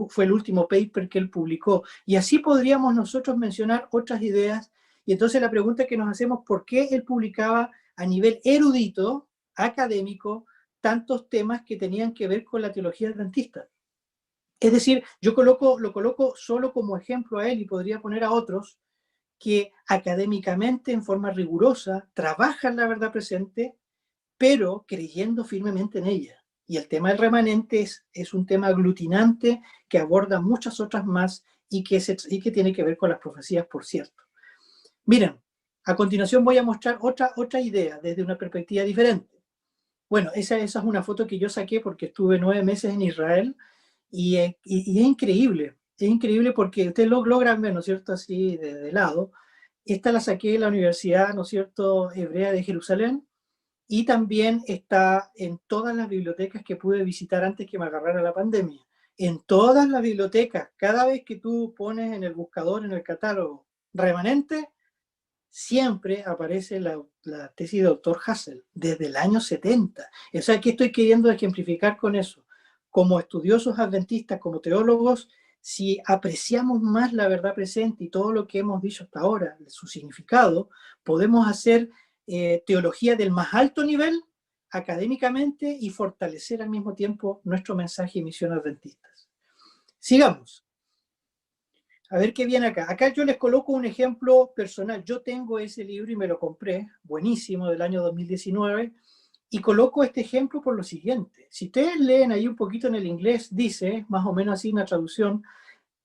Fue el último paper que él publicó. Y así podríamos nosotros mencionar otras ideas. Y entonces la pregunta que nos hacemos, ¿por qué él publicaba a nivel erudito, académico, tantos temas que tenían que ver con la teología adventista? Es decir, yo lo coloco solo como ejemplo a él y podría poner a otros que académicamente, en forma rigurosa, trabajan la verdad presente, pero creyendo firmemente en ella. Y el tema del remanente es un tema aglutinante que aborda muchas otras más y que tiene que ver con las profecías, por cierto. Miren, a continuación voy a mostrar otra idea desde una perspectiva diferente. Bueno, esa es una foto que yo saqué porque estuve 9 meses en Israel y es increíble. Es increíble porque ustedes lo logran ver, ¿no es cierto?, así de lado. Esta la saqué de la Universidad, ¿no es cierto?, Hebrea de Jerusalén, y también está en todas las bibliotecas que pude visitar antes que me agarrara la pandemia. En todas las bibliotecas, cada vez que tú pones en el buscador, en el catálogo, remanente, siempre aparece la tesis de doctor Hassel, desde el año 70. O sea, ¿qué estoy queriendo ejemplificar con eso? Como estudiosos adventistas, como teólogos, si apreciamos más la verdad presente y todo lo que hemos dicho hasta ahora, su significado, podemos hacer teología del más alto nivel académicamente y fortalecer al mismo tiempo nuestro mensaje y misión adventistas. Sigamos. A ver qué viene acá. Acá yo les coloco un ejemplo personal. Yo tengo ese libro y me lo compré, buenísimo, del año 2019, y coloco este ejemplo por lo siguiente. Si ustedes leen ahí un poquito en el inglés, dice, más o menos así una traducción,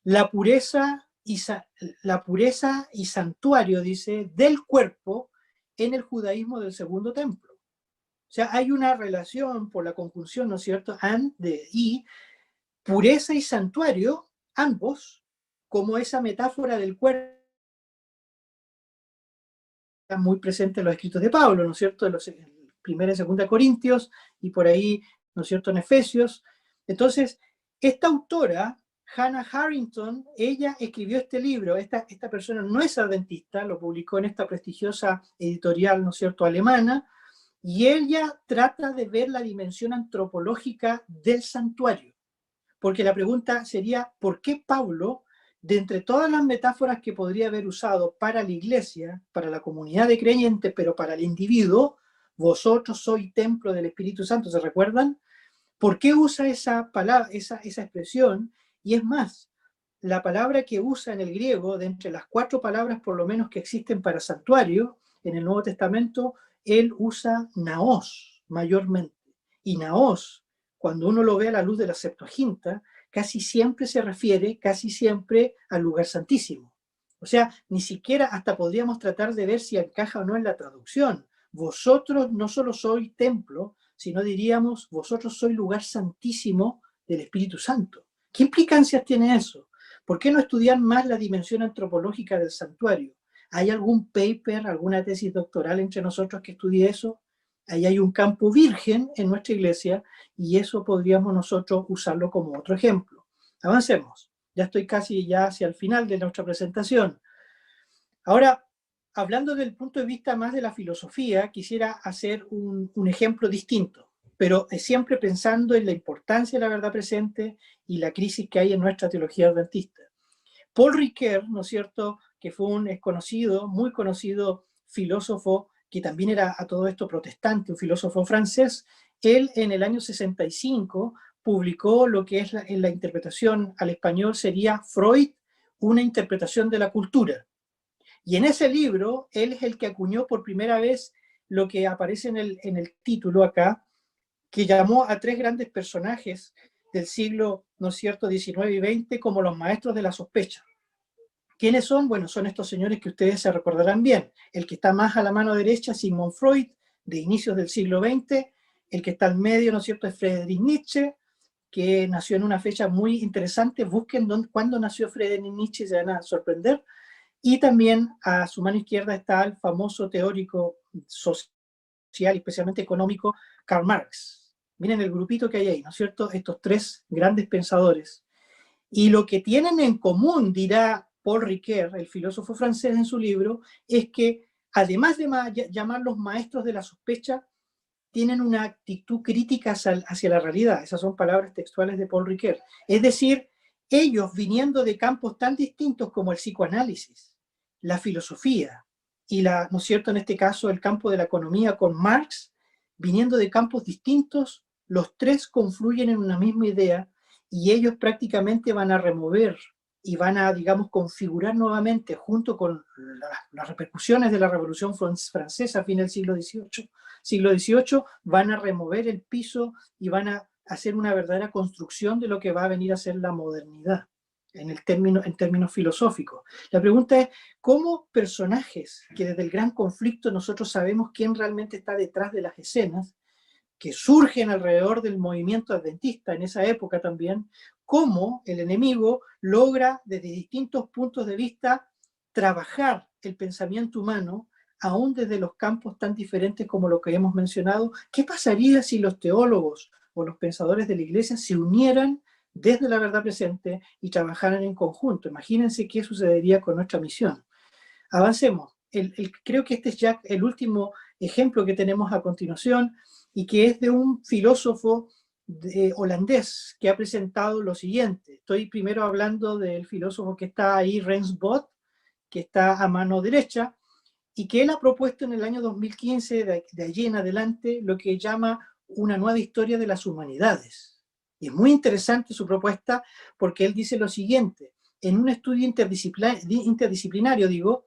la pureza y santuario, dice, del cuerpo en el judaísmo del segundo templo. O sea, hay una relación por la conjunción, ¿no es cierto?, y pureza y santuario, ambos, como esa metáfora del cuerpo muy presente en los escritos de Pablo, ¿no es cierto?, en los 1 y 2 Corintios y por ahí, ¿no es cierto?, en Efesios. Entonces, esta autora, Hannah Harrington, ella escribió este libro. Esta persona no es adventista, lo publicó en esta prestigiosa editorial, ¿no es cierto?, alemana, y ella trata de ver la dimensión antropológica del santuario. Porque la pregunta sería, ¿por qué Pablo, de entre todas las metáforas que podría haber usado para la iglesia, para la comunidad de creyentes, pero para el individuo, vosotros sois templo del Espíritu Santo, ¿se recuerdan? ¿Por qué usa esa palabra, esa expresión? Y es más, la palabra que usa en el griego, de entre las 4 palabras por lo menos que existen para santuario, en el Nuevo Testamento, él usa naos mayormente. Y naos, cuando uno lo ve a la luz de la Septuaginta, casi siempre se refiere, casi siempre, al lugar santísimo. O sea, ni siquiera hasta podríamos tratar de ver si encaja o no en la traducción. Vosotros no solo sois templo, sino diríamos, vosotros sois lugar santísimo del Espíritu Santo. ¿Qué implicancias tiene eso? ¿Por qué no estudiar más la dimensión antropológica del santuario? ¿Hay algún paper, alguna tesis doctoral entre nosotros que estudie eso? Ahí hay un campo virgen en nuestra iglesia y eso podríamos nosotros usarlo como otro ejemplo. Avancemos. Ya estoy casi ya hacia el final de nuestra presentación. Ahora, hablando del punto de vista más de la filosofía, quisiera hacer un ejemplo distinto, pero siempre pensando en la importancia de la verdad presente y la crisis que hay en nuestra teología adventista. Paul Ricoeur, ¿no es cierto?, que fue un muy conocido filósofo, que también era a todo esto protestante, un filósofo francés, él en el año 65 publicó lo que es en la interpretación al español sería Freud, una interpretación de la cultura. Y en ese libro, él es el que acuñó por primera vez lo que aparece en el título acá, que llamó a 3 grandes personajes del siglo, ¿no es cierto?, XIX y XX como los maestros de la sospecha. ¿Quiénes son? Bueno, son estos señores que ustedes se recordarán bien. El que está más a la mano derecha, Sigmund Freud, de inicios del siglo XX. El que está al medio, ¿no es cierto?, es Friedrich Nietzsche, que nació en una fecha muy interesante. Busquen cuándo nació Friedrich Nietzsche, se van a sorprender. Y también a su mano izquierda está el famoso teórico social social y especialmente económico, Karl Marx. Miren el grupito que hay ahí, ¿no es cierto? Estos tres grandes pensadores. Y lo que tienen en común, dirá Paul Ricoeur, el filósofo francés en su libro, es que además de llamarlos maestros de la sospecha, tienen una actitud crítica hacia la realidad. Esas son palabras textuales de Paul Ricoeur. Es decir, ellos viniendo de campos tan distintos como el psicoanálisis, la filosofía y ¿no es cierto?, en este caso el campo de la economía con Marx, viniendo de campos distintos, los tres confluyen en una misma idea y ellos prácticamente van a remover y van a, digamos, configurar nuevamente, junto con las repercusiones de la Revolución Francesa a fin del siglo XVIII, van a remover el piso y van a hacer una verdadera construcción de lo que va a venir a ser la modernidad, en términos filosóficos. La pregunta es, ¿cómo personajes que desde el gran conflicto nosotros sabemos quién realmente está detrás de las escenas, que surgen alrededor del movimiento adventista en esa época también, cómo el enemigo logra desde distintos puntos de vista trabajar el pensamiento humano, aún desde los campos tan diferentes como lo que hemos mencionado? ¿Qué pasaría si los teólogos o los pensadores de la Iglesia se unieran desde la verdad presente y trabajaran en conjunto? Imagínense qué sucedería con nuestra misión. Avancemos. Creo que este es ya el último ejemplo que tenemos a continuación, y que es de un filósofo holandés que ha presentado lo siguiente. Estoy primero hablando del filósofo que está ahí, Rens Both, que está a mano derecha, y que él ha propuesto en el año 2015, de allí en adelante, lo que llama una nueva historia de las humanidades. Y es muy interesante su propuesta, porque él dice lo siguiente: en un estudio interdisciplinario,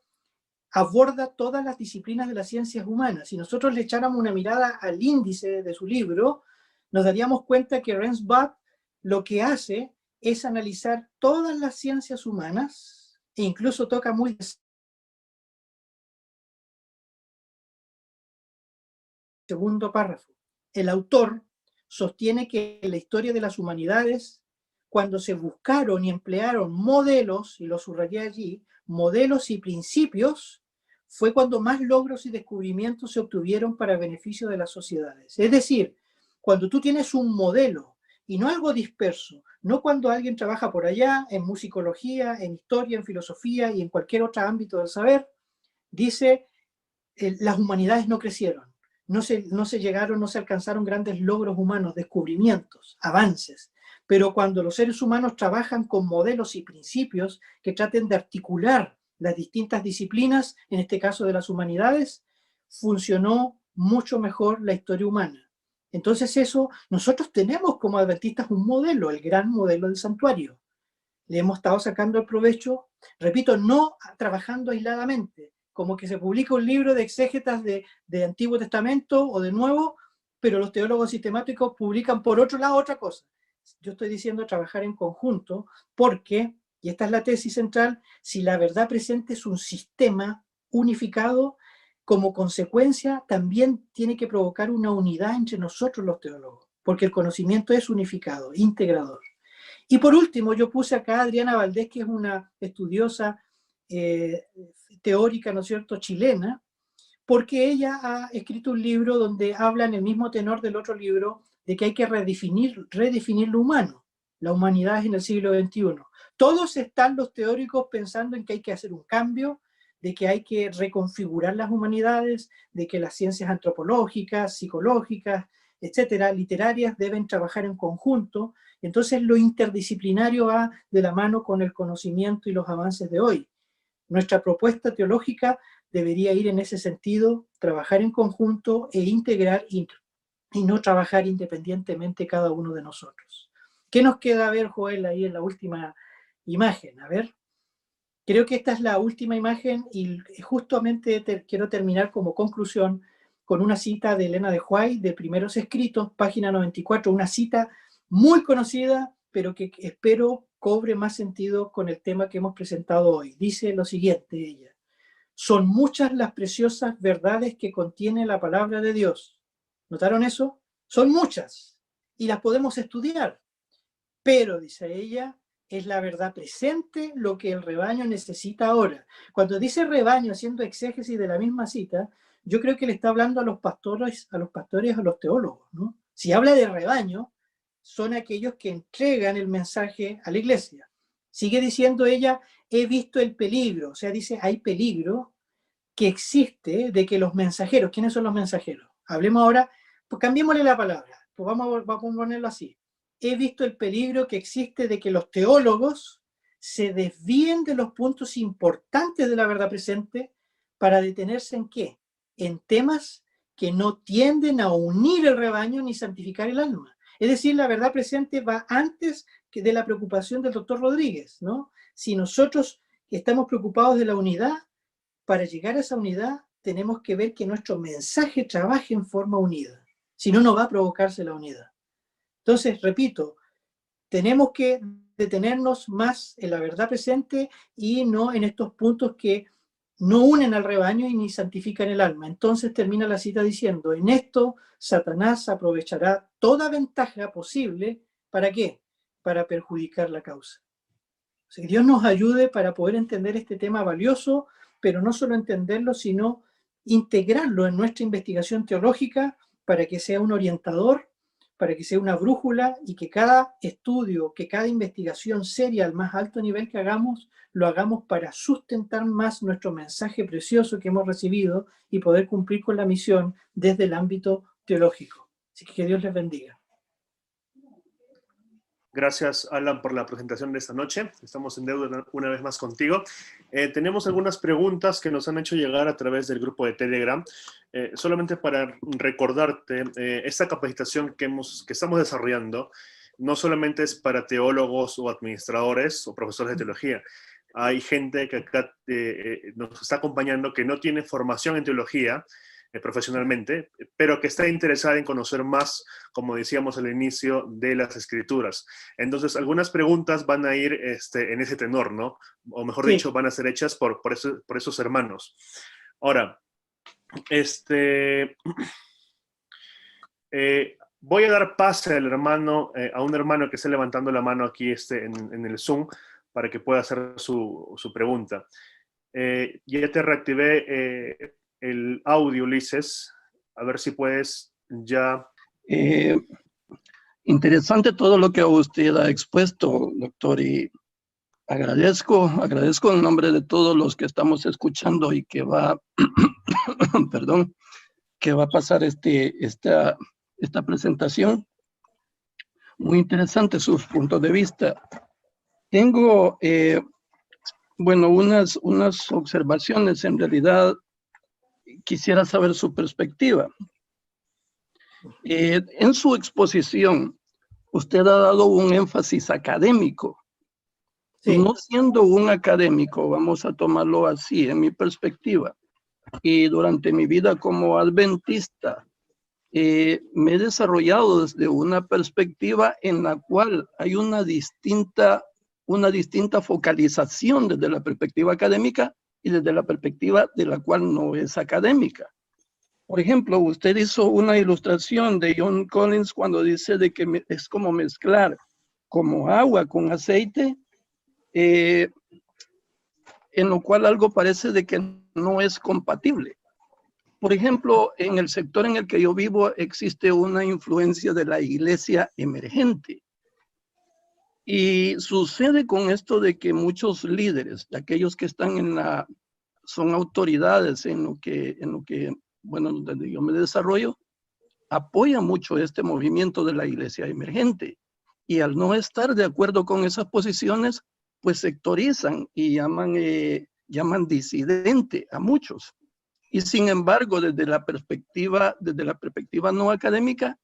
aborda todas las disciplinas de las ciencias humanas. Si nosotros le echáramos una mirada al índice de su libro, nos daríamos cuenta que Rens Both lo que hace es analizar todas las ciencias humanas, e incluso toca muy segundo párrafo. El autor sostiene que en la historia de las humanidades, cuando se buscaron y emplearon modelos, y lo subrayé allí, modelos y principios, fue cuando más logros y descubrimientos se obtuvieron para beneficio de las sociedades. Es decir, cuando tú tienes un modelo y no algo disperso, no cuando alguien trabaja por allá en musicología, en historia, en filosofía y en cualquier otro ámbito del saber, dice, las humanidades no crecieron, no se alcanzaron grandes logros humanos, descubrimientos, avances. Pero cuando los seres humanos trabajan con modelos y principios que traten de articular las distintas disciplinas, en este caso de las humanidades, funcionó mucho mejor la historia humana. Entonces nosotros tenemos como adventistas un modelo, el gran modelo del santuario. Le hemos estado sacando el provecho, repito, no trabajando aisladamente, como que se publica un libro de exégetas de Antiguo Testamento o de Nuevo, pero los teólogos sistemáticos publican por otro lado otra cosa. Yo estoy diciendo trabajar en conjunto porque, y esta es la tesis central, si la verdad presente es un sistema unificado, como consecuencia también tiene que provocar una unidad entre nosotros los teólogos, porque el conocimiento es unificado, integrador. Y por último, yo puse acá a Adriana Valdés, que es una estudiosa teórica, ¿no es cierto?, chilena, porque ella ha escrito un libro donde habla en el mismo tenor del otro libro de que hay que redefinir lo humano, la humanidad en el siglo XXI. Todos están los teóricos pensando en que hay que hacer un cambio, de que hay que reconfigurar las humanidades, de que las ciencias antropológicas, psicológicas, etcétera, literarias, deben trabajar en conjunto. Entonces lo interdisciplinario va de la mano con el conocimiento y los avances de hoy. Nuestra propuesta teológica debería ir en ese sentido, trabajar en conjunto e integrar y no trabajar independientemente cada uno de nosotros. ¿Qué nos queda ver, Joel, ahí en la última imagen? A ver, creo que esta es la última imagen y justamente quiero terminar como conclusión con una cita de Elena de White, de Primeros Escritos, página 94, una cita muy conocida, pero que espero cobre más sentido con el tema que hemos presentado hoy. Dice lo siguiente ella: son muchas las preciosas verdades que contiene la palabra de Dios. ¿Notaron eso? Son muchas y las podemos estudiar. Pero, dice ella, es la verdad presente lo que el rebaño necesita ahora. Cuando dice rebaño, haciendo exégesis de la misma cita, yo creo que le está hablando a los pastores, a los teólogos, ¿no? Si habla de rebaño, son aquellos que entregan el mensaje a la iglesia. Sigue diciendo ella, he visto el peligro, o sea, dice, hay peligro que existe de que los mensajeros, ¿quiénes son los mensajeros? Hablemos ahora, pues cambiémosle la palabra, pues vamos a ponerlo así. He visto el peligro que existe de que los teólogos se desvíen de los puntos importantes de la verdad presente para detenerse en ¿qué? En temas que no tienden a unir el rebaño ni santificar el alma. Es decir, la verdad presente va antes que de la preocupación del doctor Rodríguez, ¿no? Si nosotros estamos preocupados de la unidad, para llegar a esa unidad tenemos que ver que nuestro mensaje trabaje en forma unida. Si no, no va a provocarse la unidad. Entonces, repito, tenemos que detenernos más en la verdad presente y no en estos puntos que no unen al rebaño y ni santifican el alma. Entonces termina la cita diciendo, en esto Satanás aprovechará toda ventaja posible, ¿para qué? Para perjudicar la causa. O sea, que Dios nos ayude para poder entender este tema valioso, pero no solo entenderlo, sino integrarlo en nuestra investigación teológica para que sea un orientador, para que sea una brújula y que cada estudio, que cada investigación seria al más alto nivel que hagamos, lo hagamos para sustentar más nuestro mensaje precioso que hemos recibido y poder cumplir con la misión desde el ámbito teológico. Así que Dios les bendiga. Gracias, Alan, por la presentación de esta noche. Estamos en deuda una vez más contigo. Tenemos algunas preguntas que nos han hecho llegar a través del grupo de Telegram. Solamente para recordarte, esta capacitación que estamos desarrollando no solamente es para teólogos o administradores o profesores de teología. Hay gente que acá nos está acompañando que no tiene formación en teología, profesionalmente, pero que está interesada en conocer más, como decíamos al inicio, de las escrituras. Entonces, algunas preguntas van a ir en ese tenor, ¿no? O mejor dicho, van a ser hechas por esos hermanos. Ahora, voy a dar pase al hermano, a un hermano que está levantando la mano aquí en el Zoom para que pueda hacer su pregunta. Ya te reactivé el audio, Ulises. A ver si puedes ya. Interesante todo lo que usted ha expuesto, doctor, y agradezco en nombre de todos los que estamos escuchando y que va, perdón, que va a pasar esta presentación. Muy interesante sus puntos de vista. Tengo, bueno, unas observaciones. En realidad, quisiera saber su perspectiva. En su exposición, usted ha dado un énfasis académico. Sí. No siendo un académico, vamos a tomarlo así, en mi perspectiva, y durante mi vida como adventista, me he desarrollado desde una perspectiva en la cual hay una distinta focalización desde la perspectiva académica y desde la perspectiva de la cual no es académica. Por ejemplo, usted hizo una ilustración de John Collins cuando dice de que es como mezclar como agua con aceite, en lo cual algo parece de que no es compatible. Por ejemplo, en el sector en el que yo vivo existe una influencia de la iglesia emergente. Y sucede con esto de que muchos líderes, de aquellos que están son autoridades en lo que, bueno, donde yo me desarrollo, apoyan mucho este movimiento de la iglesia emergente. Y al no estar de acuerdo con esas posiciones, pues sectorizan y llaman disidente a muchos. Y sin embargo, desde la perspectiva no académica,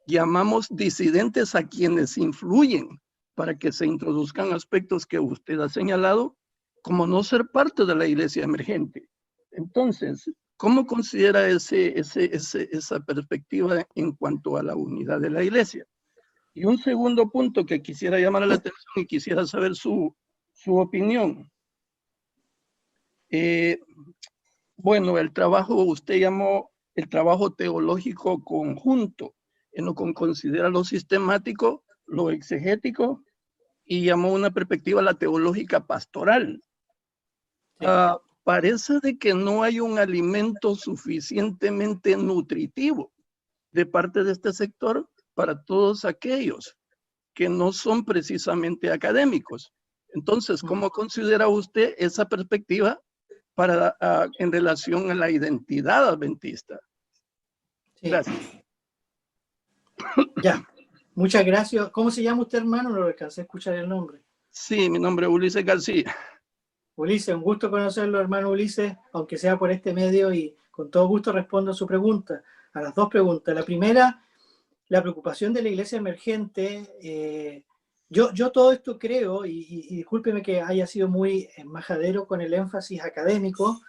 llamamos disidentes a quienes influyen para que se introduzcan aspectos que usted ha señalado como no ser parte de la iglesia emergente. Entonces, ¿cómo considera esa perspectiva en cuanto a la unidad de la iglesia? Y un segundo punto que quisiera llamar la atención y quisiera saber su opinión. Bueno, el trabajo, usted llamó el trabajo teológico conjunto, en lo que considera lo sistemático, lo exegético y llamó una perspectiva la teológica pastoral. Sí. Parece de que no hay un alimento suficientemente nutritivo de parte de este sector para todos aquellos que no son precisamente académicos. Entonces, ¿cómo considera usted esa perspectiva para, en relación a la identidad adventista? Sí. Gracias. Ya, muchas gracias. ¿Cómo se llama usted, hermano? No alcancé a escuchar el nombre. Sí, mi nombre es Ulises García. Ulises, un gusto conocerlo, hermano Ulises, aunque sea por este medio, y con todo gusto respondo a su pregunta, a las dos preguntas. La primera, la preocupación de la iglesia emergente. Yo todo esto creo, y discúlpeme que haya sido muy majadero con el énfasis académico,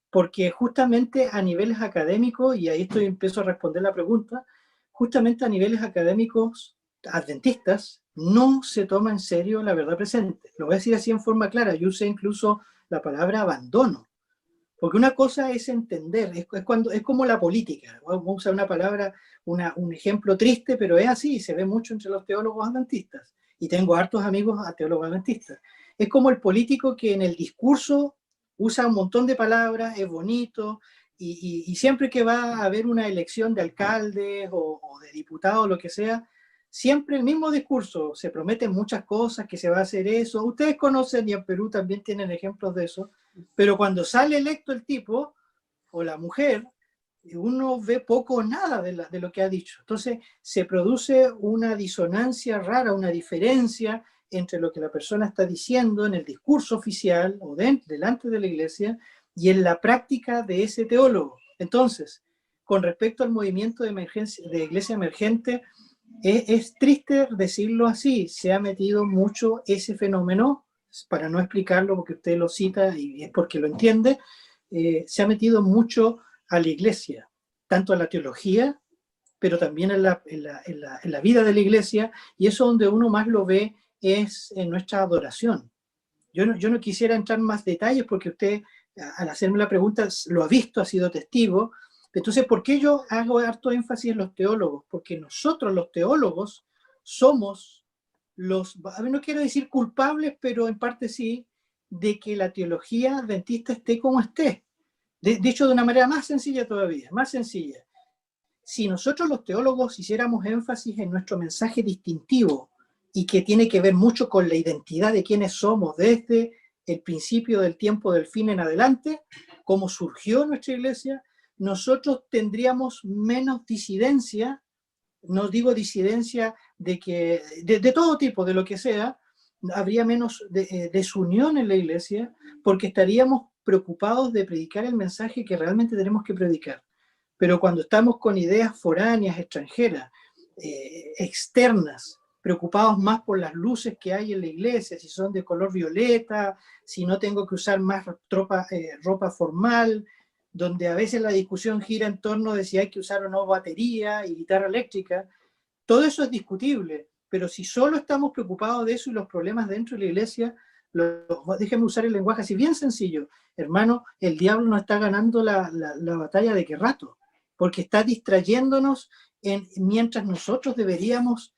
porque justamente a niveles académicos, y ahí empiezo a responder la pregunta, justamente a niveles académicos adventistas no se toma en serio la verdad presente. Lo voy a decir así en forma clara. Yo usé incluso la palabra abandono. Porque una cosa es entender, es como la política. Vamos a usar una palabra, un ejemplo triste, pero es así, se ve mucho entre los teólogos adventistas. Y tengo hartos amigos a teólogos adventistas. Es como el político que en el discurso usa un montón de palabras, es bonito, y siempre que va a haber una elección de alcaldes o de diputados, lo que sea, siempre el mismo discurso, se prometen muchas cosas, que se va a hacer eso. Ustedes conocen, y en Perú también tienen ejemplos de eso, pero cuando sale electo el tipo o la mujer, uno ve poco o nada de lo que ha dicho. Entonces se produce una disonancia rara, una diferencia entre lo que la persona está diciendo en el discurso oficial o delante de la iglesia y en la práctica de ese teólogo. Entonces, con respecto al movimiento de iglesia emergente, es triste decirlo así, se ha metido mucho ese fenómeno, para no explicarlo porque usted lo cita y es porque lo entiende, se ha metido mucho a la iglesia, tanto a la teología, pero también en la vida de la iglesia, y eso donde uno más lo ve es en nuestra adoración. Yo no quisiera entrar en más detalles porque usted, al hacerme la pregunta, lo ha visto, ha sido testigo. Entonces, ¿por qué yo hago harto énfasis en los teólogos? Porque nosotros los teólogos somos a ver, no quiero decir culpables, pero en parte sí, de que la teología adventista esté como esté. De hecho, de una manera más sencilla todavía, más sencilla. Si nosotros los teólogos hiciéramos énfasis en nuestro mensaje distintivo y que tiene que ver mucho con la identidad de quiénes somos desde el principio del tiempo del fin en adelante, cómo surgió nuestra iglesia, nosotros tendríamos menos disidencia, no digo disidencia de todo tipo, de lo que sea, habría menos desunión en la iglesia porque estaríamos preocupados de predicar el mensaje que realmente tenemos que predicar. Pero cuando estamos con ideas foráneas, extranjeras, externas, preocupados más por las luces que hay en la iglesia, si son de color violeta, si no tengo que usar más ropa formal, donde a veces la discusión gira en torno de si hay que usar o no batería y guitarra eléctrica, todo eso es discutible, pero si solo estamos preocupados de eso y los problemas dentro de la iglesia, déjenme usar el lenguaje así bien sencillo, hermano, el diablo nos está ganando la batalla de qué rato, porque está distrayéndonos mientras nosotros deberíamos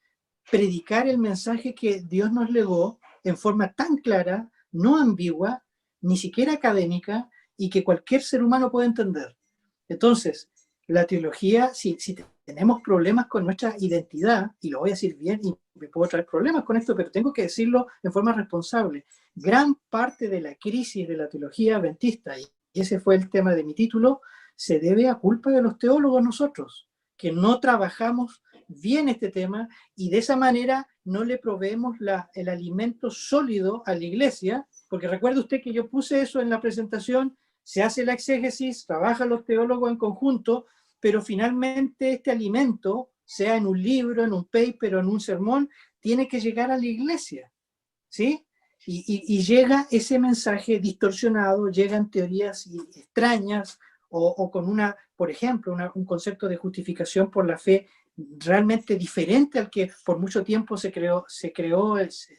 predicar el mensaje que Dios nos legó en forma tan clara, no ambigua, ni siquiera académica, y que cualquier ser humano puede entender. Entonces, la teología, si tenemos problemas con nuestra identidad, y lo voy a decir bien, y me puedo traer problemas con esto, pero tengo que decirlo en forma responsable, gran parte de la crisis de la teología adventista, y ese fue el tema de mi título, se debe a culpa de los teólogos nosotros, que no trabajamos bien este tema y de esa manera no le proveemos el alimento sólido a la iglesia, porque recuerde usted que yo puse eso en la presentación, se hace la exégesis, trabajan los teólogos en conjunto, pero finalmente este alimento, sea en un libro, en un paper o en un sermón, tiene que llegar a la iglesia, ¿sí? Y llega ese mensaje distorsionado, llegan teorías extrañas o con por ejemplo, un concepto de justificación por la fe realmente diferente al que por mucho tiempo se creó,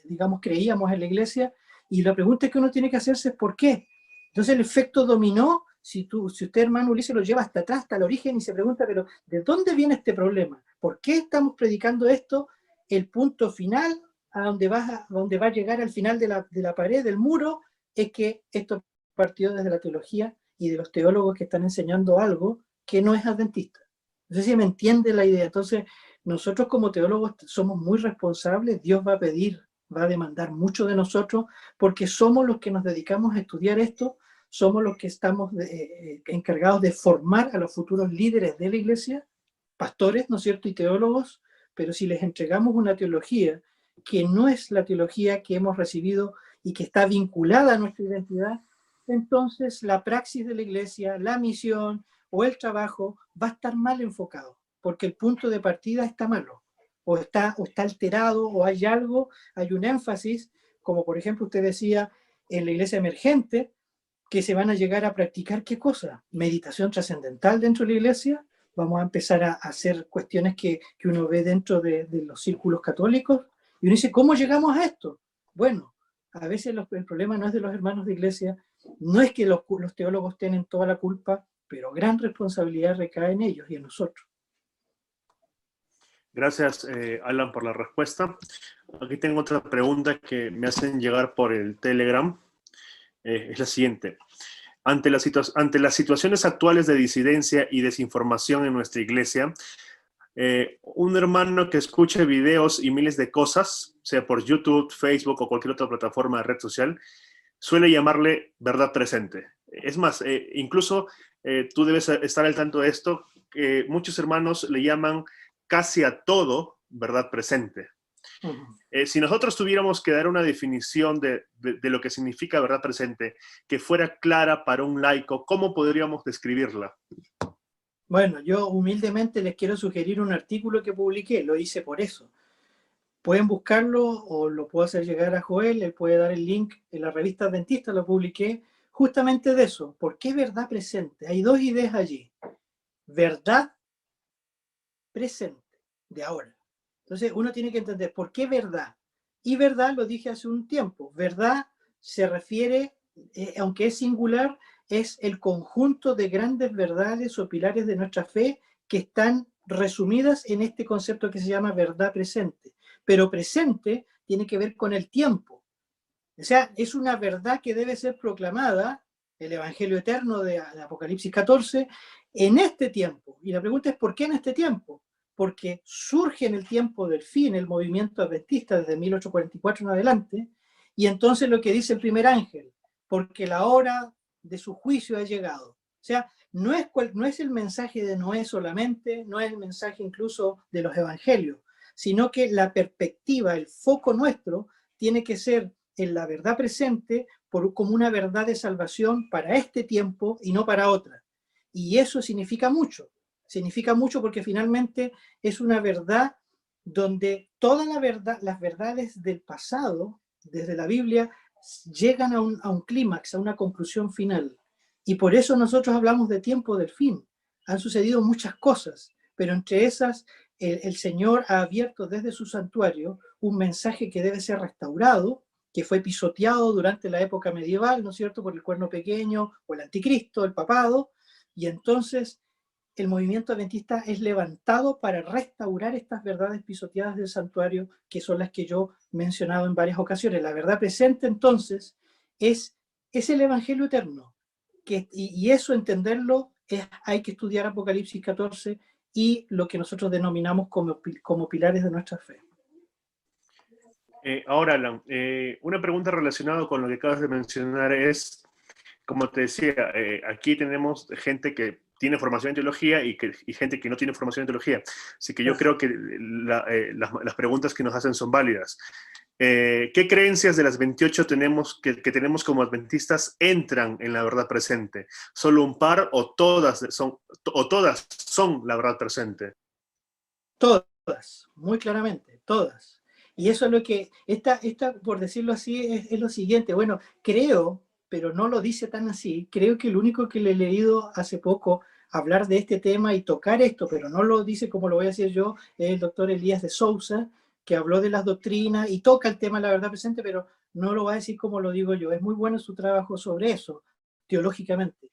digamos, creíamos en la iglesia, y la pregunta que uno tiene que hacerse es ¿por qué? Entonces el efecto dominó, si usted, hermano Ulises, lo lleva hasta atrás, hasta el origen, y se pregunta, pero ¿de dónde viene este problema? ¿Por qué estamos predicando esto? El punto final, a donde va a llegar al final de la pared, del muro, es que esto partió desde la teología y de los teólogos que están enseñando algo que no es adventista. No sé si me entiende la idea. Entonces, nosotros como teólogos somos muy responsables. Dios va a pedir, va a demandar mucho de nosotros, porque somos los que nos dedicamos a estudiar esto, somos los que estamos encargados de formar a los futuros líderes de la iglesia, pastores, ¿no es cierto?, y teólogos, pero si les entregamos una teología que no es la teología que hemos recibido y que está vinculada a nuestra identidad, entonces la praxis de la iglesia, la misión o el trabajo va a estar mal enfocado, porque el punto de partida está malo, o está alterado, o hay algo, hay un énfasis, como por ejemplo usted decía, en la iglesia emergente, que se van a llegar a practicar ¿qué cosa? Meditación trascendental dentro de la iglesia. Vamos a empezar a hacer cuestiones que uno ve dentro de los círculos católicos, y uno dice, ¿cómo llegamos a esto? Bueno, a veces el problema no es de los hermanos de iglesia, no es que los teólogos tienen toda la culpa, pero gran responsabilidad recae en ellos y en nosotros. Gracias, Alan, por la respuesta. Aquí tengo otra pregunta que me hacen llegar por el Telegram. Es la siguiente. Ante las situaciones actuales de disidencia y desinformación en nuestra iglesia, un hermano que escuche videos y miles de cosas, sea por YouTube, Facebook o cualquier otra plataforma de red social, suele llamarle verdad presente. Es más, incluso tú debes estar al tanto de esto, que muchos hermanos le llaman casi a todo verdad presente. Si nosotros tuviéramos que dar una definición de lo que significa verdad presente, que fuera clara para un laico, ¿cómo podríamos describirla? Bueno, yo humildemente les quiero sugerir un artículo que publiqué, lo hice por eso. Pueden buscarlo o lo puedo hacer llegar a Joel, él puede dar el link en la revista Adventista, lo publiqué justamente de eso. ¿Por qué verdad presente? Hay dos ideas allí. Verdad presente, de ahora. Entonces uno tiene que entender por qué verdad. Y verdad, lo dije hace un tiempo, verdad se refiere, aunque es singular, es el conjunto de grandes verdades o pilares de nuestra fe que están resumidas en este concepto que se llama verdad presente. Pero presente tiene que ver con el tiempo. O sea, es una verdad que debe ser proclamada, el Evangelio eterno de Apocalipsis 14, en este tiempo. Y la pregunta es, ¿por qué en este tiempo? Porque surge en el tiempo del fin el movimiento adventista desde 1844 en adelante, y entonces lo que dice el primer ángel, porque la hora de su juicio ha llegado. O sea, no es el mensaje de Noé solamente, no es el mensaje incluso de los evangelios, sino que la perspectiva, el foco nuestro, tiene que ser en la verdad presente como una verdad de salvación para este tiempo y no para otra. Y eso significa mucho porque finalmente es una verdad donde toda las verdades del pasado, desde la Biblia, llegan a un clímax, a una conclusión final. Y por eso nosotros hablamos de tiempo del fin. Han sucedido muchas cosas, pero entre esas el Señor ha abierto desde su santuario un mensaje que debe ser restaurado, que fue pisoteado durante la época medieval, ¿no es cierto?, por el cuerno pequeño o el anticristo, el papado, y entonces el movimiento adventista es levantado para restaurar estas verdades pisoteadas del santuario, que son las que yo he mencionado en varias ocasiones. La verdad presente, entonces, es el Evangelio eterno. Y eso, entenderlo, hay que estudiar Apocalipsis 14 y lo que nosotros denominamos como pilares de nuestra fe. Ahora, Alan, una pregunta relacionada con lo que acabas de mencionar es, como te decía, aquí tenemos gente que tiene formación en teología y gente que no tiene formación en teología. Así que yo creo que las preguntas que nos hacen son válidas. ¿Qué creencias de las 28 que tenemos como adventistas entran en la verdad presente? ¿Solo un par o todas son la verdad presente? Todas, muy claramente, todas. Y eso es lo que, por decirlo así, es lo siguiente. Bueno, creo, pero no lo dice tan así, creo que el único que le he leído hace poco hablar de este tema y tocar esto, pero no lo dice como lo voy a decir yo, es el doctor Elías de Sousa, que habló de las doctrinas y toca el tema de la verdad presente, pero no lo va a decir como lo digo yo. Es muy bueno su trabajo sobre eso, teológicamente.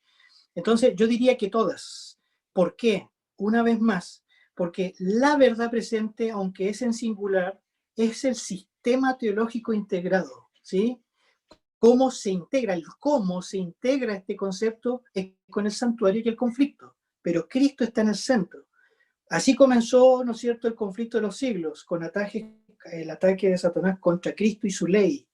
Entonces, yo diría que todas. ¿Por qué? Una vez más, porque la verdad presente, aunque es en singular, es el sistema sistema teológico integrado, ¿sí? Cómo se integra este concepto es con el santuario y el conflicto, pero Cristo está en el centro. Así comenzó, ¿no es cierto?, el conflicto de los siglos, con el ataque de Satanás contra Cristo y su ley.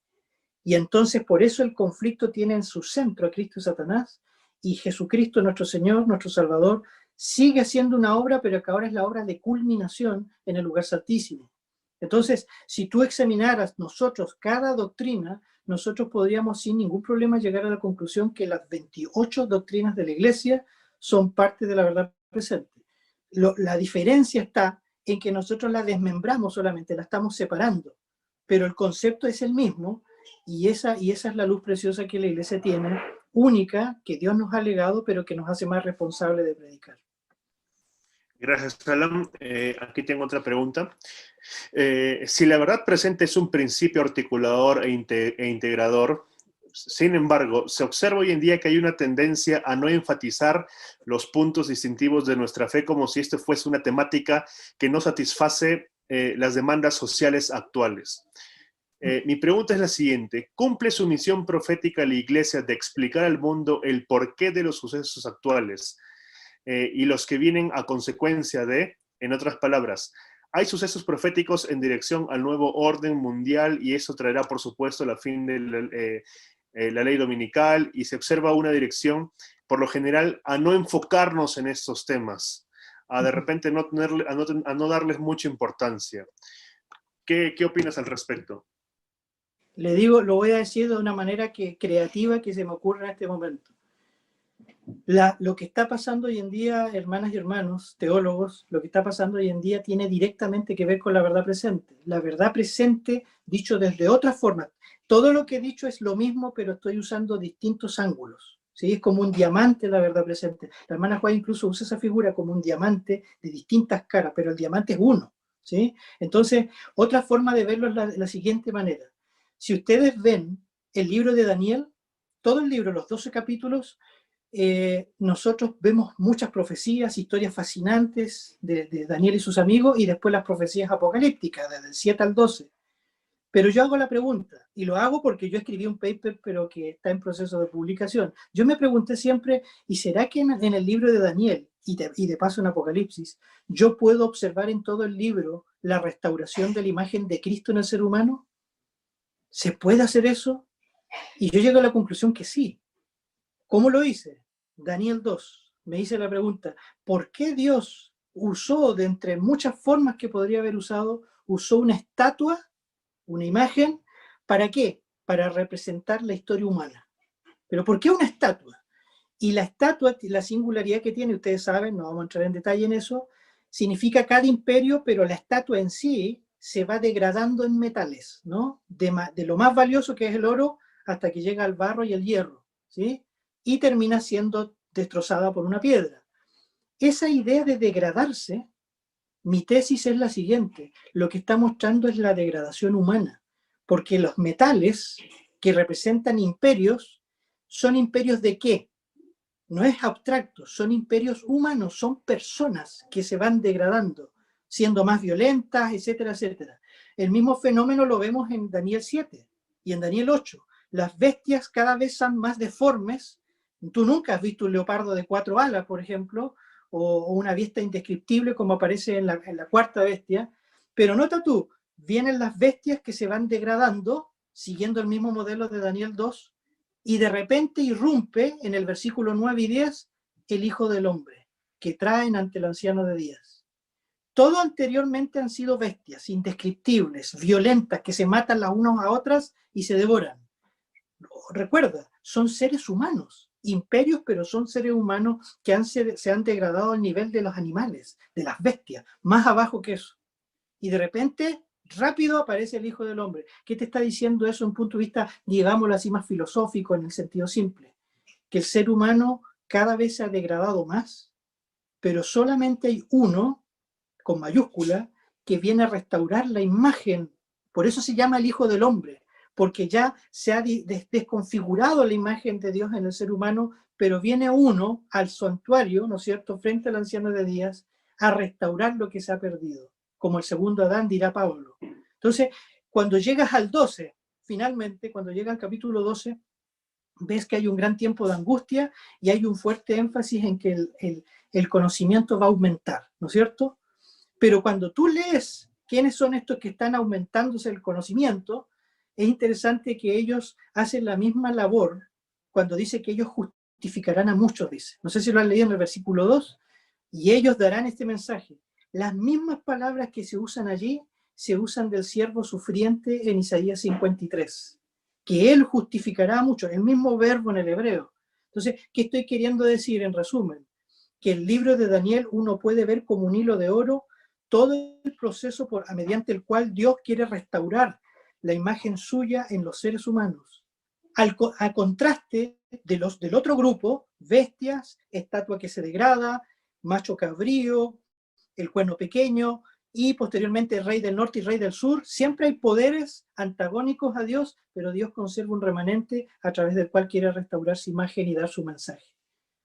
Y entonces por eso el conflicto tiene en su centro a Cristo y Satanás, y Jesucristo, nuestro Señor, nuestro Salvador, sigue haciendo una obra, pero que ahora es la obra de culminación en el lugar santísimo. Entonces, si tú examinaras nosotros cada doctrina, nosotros podríamos sin ningún problema llegar a la conclusión que las 28 doctrinas de la Iglesia son parte de la verdad presente. La diferencia está en que nosotros la desmembramos solamente, la estamos separando, pero el concepto es el mismo, y esa es la luz preciosa que la Iglesia tiene, única, que Dios nos ha legado, pero que nos hace más responsables de predicar. Gracias, Alan. Aquí tengo otra pregunta. Si la verdad presente es un principio articulador e integrador, sin embargo, se observa hoy en día que hay una tendencia a no enfatizar los puntos distintivos de nuestra fe como si esto fuese una temática que no satisface las demandas sociales actuales. Mi pregunta es la siguiente: ¿cumple su misión profética la Iglesia de explicar al mundo el porqué de los sucesos actuales y los que vienen a consecuencia de, en otras palabras, hay sucesos proféticos en dirección al nuevo orden mundial y eso traerá, por supuesto, la fin de la ley dominical, y se observa una dirección, por lo general, a no enfocarnos en estos temas, a de repente a no darles mucha importancia? ¿Qué opinas al respecto? Le digo, lo voy a decir de una manera creativa que se me ocurre en este momento. Lo que está pasando hoy en día, hermanas y hermanos, teólogos, lo que está pasando hoy en día tiene directamente que ver con la verdad presente. La verdad presente, dicho desde otra forma. Todo lo que he dicho es lo mismo, pero estoy usando distintos ángulos, ¿sí? Es como un diamante la verdad presente. La hermana Juan incluso usa esa figura como un diamante de distintas caras, pero el diamante es uno, ¿sí? Entonces, otra forma de verlo es la siguiente manera. Si ustedes ven el libro de Daniel, todo el libro, los 12 capítulos, nosotros vemos muchas profecías, historias fascinantes de Daniel y sus amigos, y después las profecías apocalípticas, desde el 7 al 12. Pero yo hago la pregunta, y lo hago porque yo escribí un paper, pero que está en proceso de publicación. Yo me pregunté siempre, ¿y será que en el libro de Daniel, y de paso en Apocalipsis, yo puedo observar en todo el libro la restauración de la imagen de Cristo en el ser humano? ¿Se puede hacer eso? Y yo llego a la conclusión que sí. ¿Cómo lo hice? Daniel 2. Me hice la pregunta, ¿por qué Dios usó, de entre muchas formas que podría haber usado, usó una estatua, una imagen? ¿Para qué? Para representar la historia humana. ¿Pero por qué una estatua? Y la estatua, la singularidad que tiene, ustedes saben, no vamos a entrar en detalle en eso, significa cada imperio, pero la estatua en sí se va degradando en metales, ¿no? De lo más valioso, que es el oro, hasta que llega al barro y el hierro, ¿sí? Y termina siendo destrozada por una piedra. Esa idea de degradarse, mi tesis es la siguiente: lo que está mostrando es la degradación humana, porque los metales que representan imperios, ¿son imperios de qué? No es abstracto, son imperios humanos, son personas que se van degradando, siendo más violentas, etcétera, etcétera. El mismo fenómeno lo vemos en Daniel 7 y en Daniel 8. Las bestias cada vez son más deformes. Tú nunca has visto un leopardo de 4 alas, por ejemplo, o una bestia indescriptible como aparece en la cuarta bestia. Pero nota tú, vienen las bestias que se van degradando, siguiendo el mismo modelo de Daniel 2, y de repente irrumpe en el versículo 9 y 10 el Hijo del Hombre, que traen ante el anciano de días. Todo anteriormente han sido bestias indescriptibles, violentas, que se matan las unas a otras y se devoran. Recuerda, son seres humanos, imperios, pero son seres humanos que se han degradado al nivel de los animales, de las bestias, más abajo que eso. Y de repente, rápido aparece el Hijo del Hombre. ¿Qué te está diciendo eso en un punto de vista, digámoslo así, más filosófico, en el sentido simple? Que el ser humano cada vez se ha degradado más, pero solamente hay uno, con mayúscula, que viene a restaurar la imagen. Por eso se llama el Hijo del Hombre, porque ya se ha desconfigurado la imagen de Dios en el ser humano, pero viene uno al santuario, ¿no es cierto?, frente al anciano de días, a restaurar lo que se ha perdido, como el segundo Adán, dirá Pablo. Entonces, Cuando llegas al 12, finalmente, cuando llega al capítulo 12, ves que hay un gran tiempo de angustia y hay un fuerte énfasis en que el conocimiento va a aumentar, ¿no es cierto? Pero cuando tú lees quiénes son estos que están aumentándose el conocimiento, es interesante que ellos hacen la misma labor cuando dice que ellos justificarán a muchos, dice. No sé si lo han leído en el versículo 2, y ellos darán este mensaje. Las mismas palabras que se usan allí se usan del siervo sufriente en Isaías 53, que él justificará a muchos, el mismo verbo en el hebreo. Entonces, ¿qué estoy queriendo decir en resumen? Que el libro de Daniel uno puede ver como un hilo de oro todo el proceso mediante el cual Dios quiere restaurar la imagen suya en los seres humanos. A contraste del otro grupo, bestias, estatua que se degrada, macho cabrío, el cuerno pequeño, y posteriormente rey del norte y rey del sur, siempre hay poderes antagónicos a Dios, pero Dios conserva un remanente a través del cual quiere restaurar su imagen y dar su mensaje.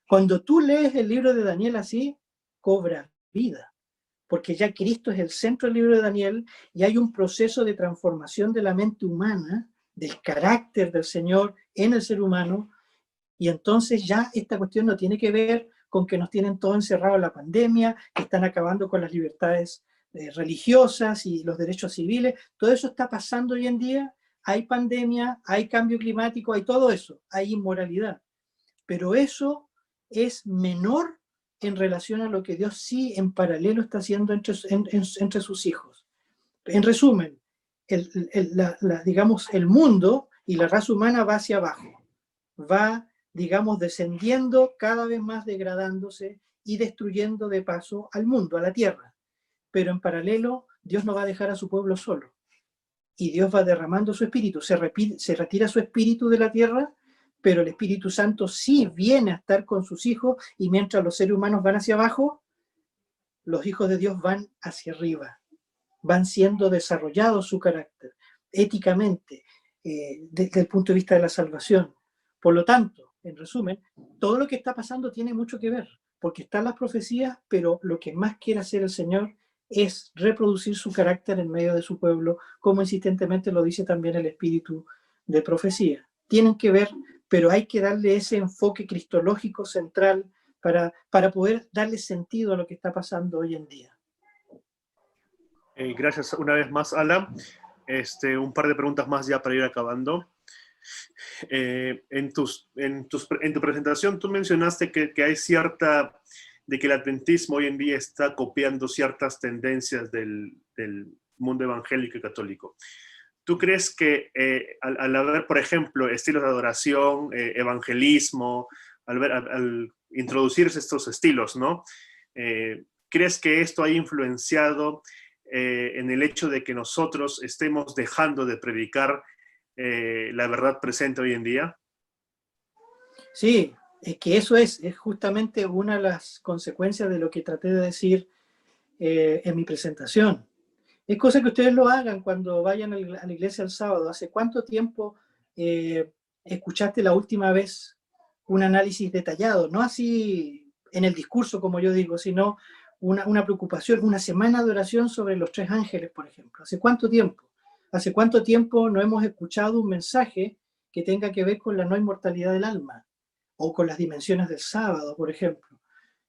Cuando tú lees el libro de Daniel así, cobra vida, porque ya Cristo es el centro del libro de Daniel y hay un proceso de transformación de la mente humana, del carácter del Señor en el ser humano, y entonces ya esta cuestión no tiene que ver con que nos tienen todo encerrado en la pandemia, que están acabando con las libertades religiosas y los derechos civiles. Todo eso está pasando hoy en día. Hay pandemia, hay cambio climático, hay todo eso, hay inmoralidad. Pero eso es menor en relación a lo que Dios sí en paralelo está haciendo entre sus hijos. En resumen, digamos, el mundo y la raza humana va hacia abajo, va, digamos, descendiendo, cada vez más degradándose y destruyendo de paso al mundo, a la tierra. Pero en paralelo, Dios no va a dejar a su pueblo solo. Y Dios va derramando su espíritu. Se retira su espíritu de la tierra, pero el Espíritu Santo sí viene a estar con sus hijos, y mientras los seres humanos van hacia abajo, los hijos de Dios van hacia arriba. Van siendo desarrollados su carácter, éticamente, desde el punto de vista de la salvación. Por lo tanto, en resumen, todo lo que está pasando tiene mucho que ver, porque están las profecías, pero lo que más quiere hacer el Señor es reproducir su carácter en medio de su pueblo, como insistentemente lo dice también el espíritu de profecía. Tienen que ver, pero hay que darle ese enfoque cristológico central para poder darle sentido a lo que está pasando hoy en día. Gracias una vez más, Ala. Un par de preguntas más ya para ir acabando. En tu presentación tú mencionaste que hay de que el adventismo hoy en día está copiando ciertas tendencias del mundo evangélico y católico. ¿Tú crees que al haber, por ejemplo, estilos de adoración, evangelismo, al introducirse estos estilos, ¿no? ¿Crees que esto ha influenciado en el hecho de que nosotros estemos dejando de predicar la verdad presente hoy en día? Sí, es que eso es justamente una de las consecuencias de lo que traté de decir en mi presentación. Es cosa que ustedes lo hagan cuando vayan a la iglesia el sábado. ¿Hace cuánto tiempo escuchaste la última vez un análisis detallado? No así en el discurso, como yo digo, sino una preocupación, una semana de oración sobre los 3 ángeles, por ejemplo. ¿Hace cuánto tiempo? ¿Hace cuánto tiempo no hemos escuchado un mensaje que tenga que ver con la no inmortalidad del alma? O con las dimensiones del sábado, por ejemplo.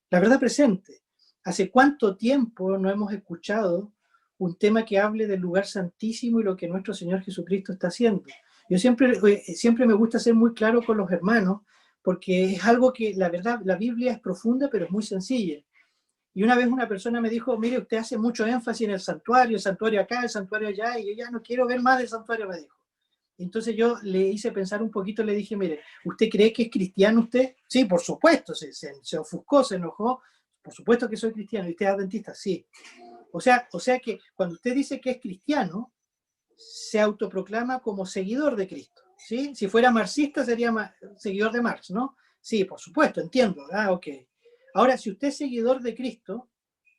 La verdad presente. ¿Hace cuánto tiempo no hemos escuchado un tema que hable del lugar santísimo y lo que nuestro Señor Jesucristo está haciendo? Yo siempre me gusta ser muy claro con los hermanos, porque es algo que, la verdad, la Biblia es profunda, pero es muy sencilla. Y una vez una persona me dijo, mire, usted hace mucho énfasis en el santuario acá, el santuario allá, y yo ya no quiero ver más del santuario, me dijo. Entonces yo le hice pensar un poquito, le dije, mire, ¿usted cree que es cristiano usted? Sí, por supuesto, se ofuscó, se enojó, por supuesto que soy cristiano. ¿Y usted es adventista? Sí. O sea que cuando usted dice que es cristiano, se autoproclama como seguidor de Cristo, ¿sí? Si fuera marxista sería seguidor de Marx, ¿no? Sí, por supuesto, entiendo. Ok. Ahora, si usted es seguidor de Cristo,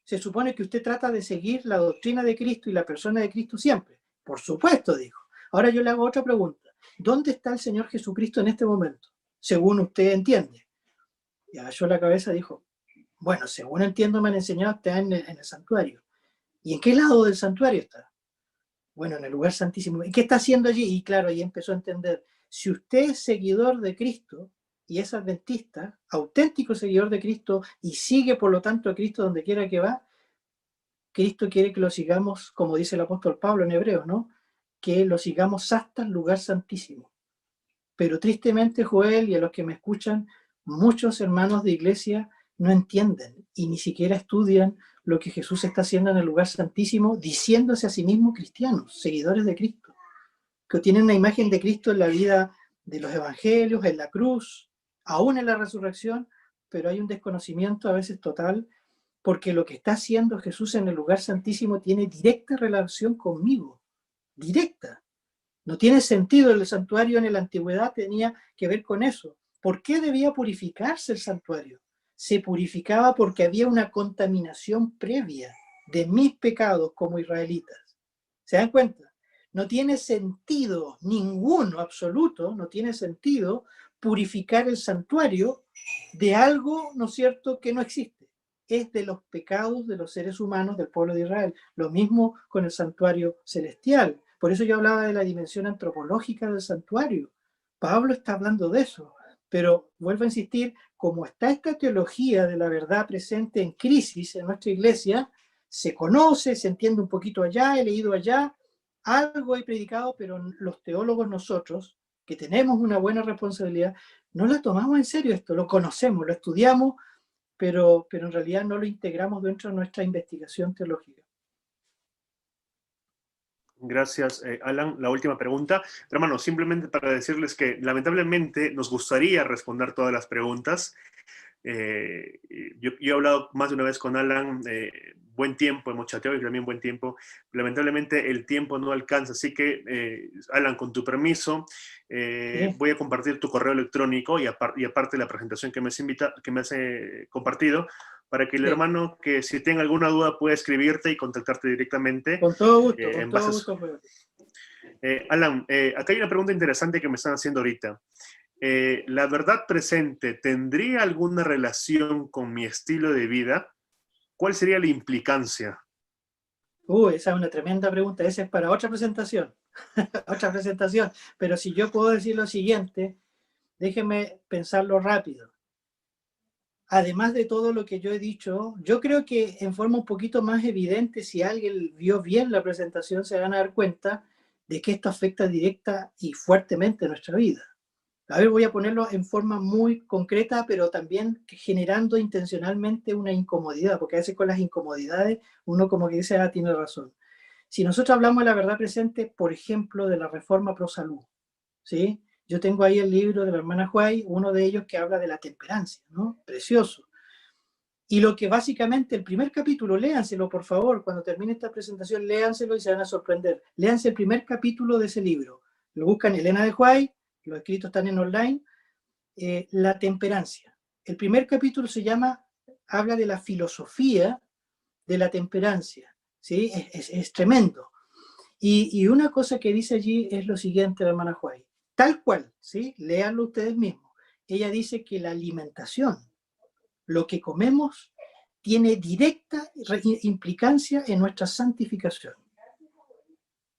se supone que usted trata de seguir la doctrina de Cristo y la persona de Cristo siempre. Por supuesto, dijo. Ahora yo le hago otra pregunta. ¿Dónde está el Señor Jesucristo en este momento? Según usted entiende. Y agachó la cabeza y dijo, bueno, según entiendo me han enseñado, está en el santuario. ¿Y en qué lado del santuario está? Bueno, en el lugar santísimo. ¿Y qué está haciendo allí? Y claro, ahí empezó a entender, si usted es seguidor de Cristo y es adventista, auténtico seguidor de Cristo, y sigue por lo tanto a Cristo donde quiera que va, Cristo quiere que lo sigamos, como dice el apóstol Pablo en Hebreos, ¿no? Que lo sigamos hasta el lugar santísimo. Pero tristemente, Joel, y a los que me escuchan, muchos hermanos de iglesia no entienden y ni siquiera estudian lo que Jesús está haciendo en el lugar santísimo, diciéndose a sí mismos cristianos, seguidores de Cristo, que tienen una imagen de Cristo en la vida de los evangelios, en la cruz, aún en la resurrección, pero hay un desconocimiento a veces total, porque lo que está haciendo Jesús en el lugar santísimo tiene directa relación conmigo, directa. No tiene sentido, el santuario en la antigüedad tenía que ver con eso. ¿Por qué debía purificarse el santuario? Se purificaba porque había una contaminación previa de mis pecados como israelitas. ¿Se dan cuenta? No tiene sentido ninguno, absoluto, no tiene sentido purificar el santuario de algo, ¿no es cierto?, que no existe. Es de los pecados de los seres humanos del pueblo de Israel. Lo mismo con el santuario celestial. Por eso yo hablaba de la dimensión antropológica del santuario. Pablo está hablando de eso. Pero vuelvo a insistir, como está esta teología de la verdad presente en crisis en nuestra iglesia, se conoce, se entiende un poquito allá, he leído allá, algo he predicado, pero los teólogos nosotros, que tenemos una buena responsabilidad, no la tomamos en serio esto, lo conocemos, lo estudiamos, pero en realidad no lo integramos dentro de nuestra investigación teológica. Gracias, Alan. La última pregunta. Hermano, simplemente para decirles que lamentablemente nos gustaría responder todas las preguntas. Yo he hablado más de una vez con Alan, buen tiempo, hemos chateado y también buen tiempo. Lamentablemente el tiempo no alcanza, así que, Alan, con tu permiso, Sí. voy a compartir tu correo electrónico y aparte de la presentación que me has compartido, para que el hermano que si tenga alguna duda pueda escribirte y contactarte directamente. Con todo gusto, con todo gusto. Alan, acá hay una pregunta interesante que me están haciendo ahorita. ¿La verdad presente tendría alguna relación con mi estilo de vida? ¿Cuál sería la implicancia? Esa es una tremenda pregunta. Esa es para otra presentación. Otra presentación. Pero si yo puedo decir lo siguiente, déjenme pensarlo rápido. Además de todo lo que yo he dicho, yo creo que en forma un poquito más evidente, si alguien vio bien la presentación, se van a dar cuenta de que esto afecta directa y fuertemente nuestra vida. A ver, voy a ponerlo en forma muy concreta, pero también generando intencionalmente una incomodidad, porque a veces con las incomodidades uno como que dice, tiene razón. Si nosotros hablamos de la verdad presente, por ejemplo, de la reforma pro salud, ¿sí? Yo tengo ahí el libro de la hermana White, uno de ellos que habla de la temperancia, ¿no? Precioso. Y lo que básicamente, el primer capítulo, léanselo por favor, cuando termine esta presentación, léanselo y se van a sorprender. Léanse el primer capítulo de ese libro. Lo buscan Elena de White, los escritos están en online, la temperancia. El primer capítulo se llama, habla de la filosofía de la temperancia, ¿sí? Es tremendo. Y una cosa que dice allí es lo siguiente, la hermana White, tal cual, ¿sí? Léanlo ustedes mismos. Ella dice que la alimentación, lo que comemos, tiene directa implicancia en nuestra santificación.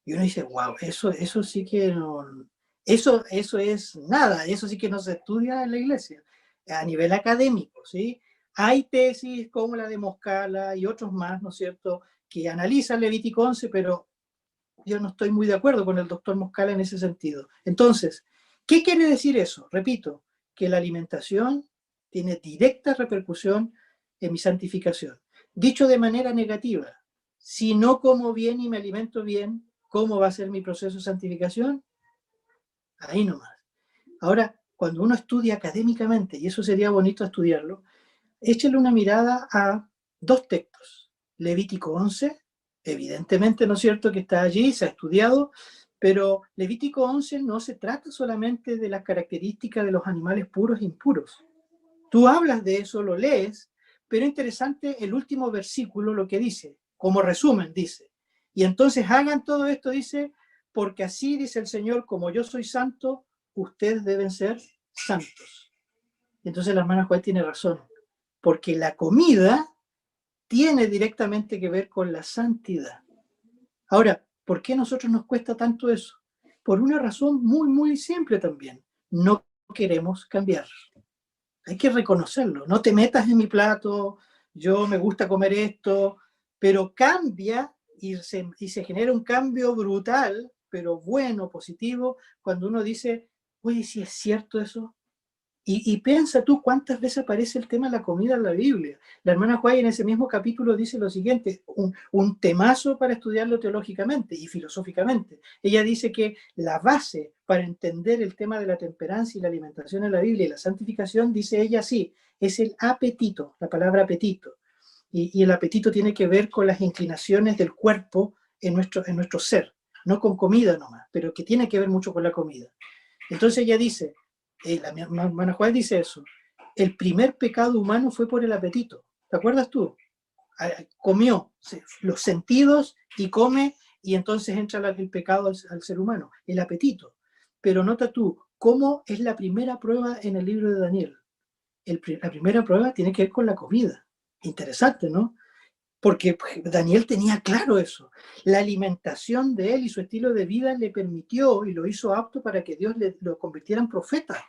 Y uno dice, wow, eso sí que no... Eso es nada, eso sí que no se estudia en la iglesia, a nivel académico, ¿sí? Hay tesis como la de Moscala y otros más, ¿no es cierto?, que analizan Levítico 11, pero yo no estoy muy de acuerdo con el doctor Moscala en ese sentido. Entonces, ¿qué quiere decir eso? Repito, que la alimentación tiene directa repercusión en mi santificación. Dicho de manera negativa, si no como bien y me alimento bien, ¿cómo va a ser mi proceso de santificación? Ahí nomás. Ahora, cuando uno estudia académicamente, y eso sería bonito estudiarlo, échale una mirada a dos textos. Levítico 11, evidentemente, ¿no es cierto?, que está allí, se ha estudiado, pero Levítico 11 no se trata solamente de las características de los animales puros e impuros. Tú hablas de eso, lo lees, pero interesante el último versículo, lo que dice, como resumen, dice, y entonces hagan todo esto, dice, porque así dice el Señor, como yo soy santo, ustedes deben ser santos. Entonces la hermana Juárez tiene razón, porque la comida tiene directamente que ver con la santidad. Ahora, ¿Por qué a nosotros nos cuesta tanto eso? Por una razón muy, muy simple también. No queremos cambiar. Hay que reconocerlo. No te metas en mi plato, yo me gusta comer esto, pero cambia y se genera un cambio brutal, pero bueno, positivo, cuando uno dice, oye, si es cierto eso. Y piensa tú cuántas veces aparece el tema de la comida en la Biblia. La hermana Juárez en ese mismo capítulo dice lo siguiente, un temazo para estudiarlo teológicamente y filosóficamente. Ella dice que la base para entender el tema de la temperancia y la alimentación en la Biblia y la santificación, dice ella así, es el apetito, la palabra apetito. Y el apetito tiene que ver con las inclinaciones del cuerpo en nuestro ser, no con comida nomás, pero que tiene que ver mucho con la comida. Entonces ella dice, la hermana Juárez dice eso, el primer pecado humano fue por el apetito. ¿Te acuerdas tú? Comió los sentidos y come, y entonces entra el pecado al ser humano, el apetito. Pero nota tú, ¿cómo es la primera prueba en el libro de Daniel? La primera prueba tiene que ver con la comida. Interesante, ¿no? Porque Daniel tenía claro eso. La alimentación de él y su estilo de vida le permitió y lo hizo apto para que Dios lo convirtiera en profeta,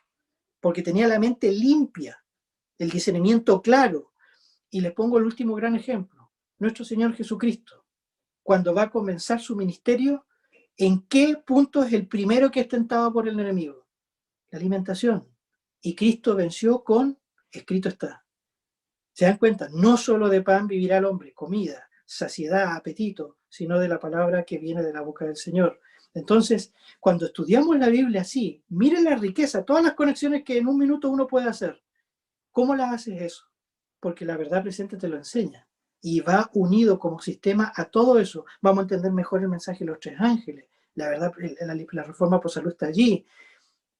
porque tenía la mente limpia, el discernimiento claro. Y les pongo el último gran ejemplo. Nuestro Señor Jesucristo, cuando va a comenzar su ministerio, ¿en qué punto es el primero que es tentado por el enemigo? La alimentación. Y Cristo venció con, escrito está. ¿Se dan cuenta? No solo de pan vivirá el hombre, comida, saciedad, apetito, sino de la palabra que viene de la boca del Señor. Entonces, cuando estudiamos la Biblia así, miren la riqueza, todas las conexiones que en un minuto uno puede hacer. ¿Cómo las haces eso? Porque la verdad presente te lo enseña. Y va unido como sistema a todo eso. Vamos a entender mejor el mensaje de los tres ángeles. La verdad, la reforma por salud está allí.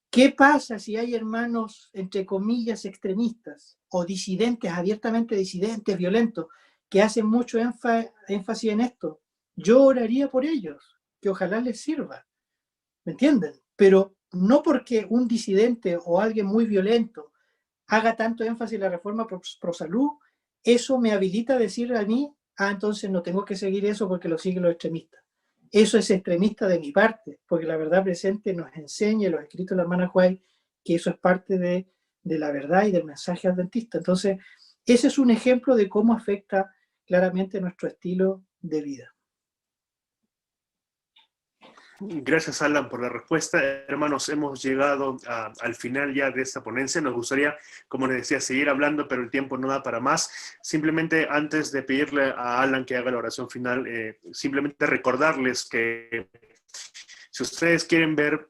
¿Qué pasa si hay hermanos, entre comillas, extremistas o disidentes, abiertamente disidentes, violentos, que hacen mucho énfasis en esto? Yo oraría por ellos, que ojalá les sirva, ¿me entienden? Pero no porque un disidente o alguien muy violento haga tanto énfasis en la reforma pro salud, eso me habilita a decir a mí, entonces no tengo que seguir eso porque lo siguen los extremistas. Eso es extremista de mi parte, porque la verdad presente nos enseña, los escritos de la hermana Juárez, que eso es parte de la verdad y del mensaje adventista. Entonces, ese es un ejemplo de cómo afecta claramente nuestro estilo de vida. Gracias, Alan, por la respuesta. Hermanos, hemos llegado al final ya de esta ponencia. Nos gustaría, como les decía, seguir hablando, pero el tiempo no da para más. Simplemente, antes de pedirle a Alan que haga la oración final, simplemente recordarles que si ustedes quieren ver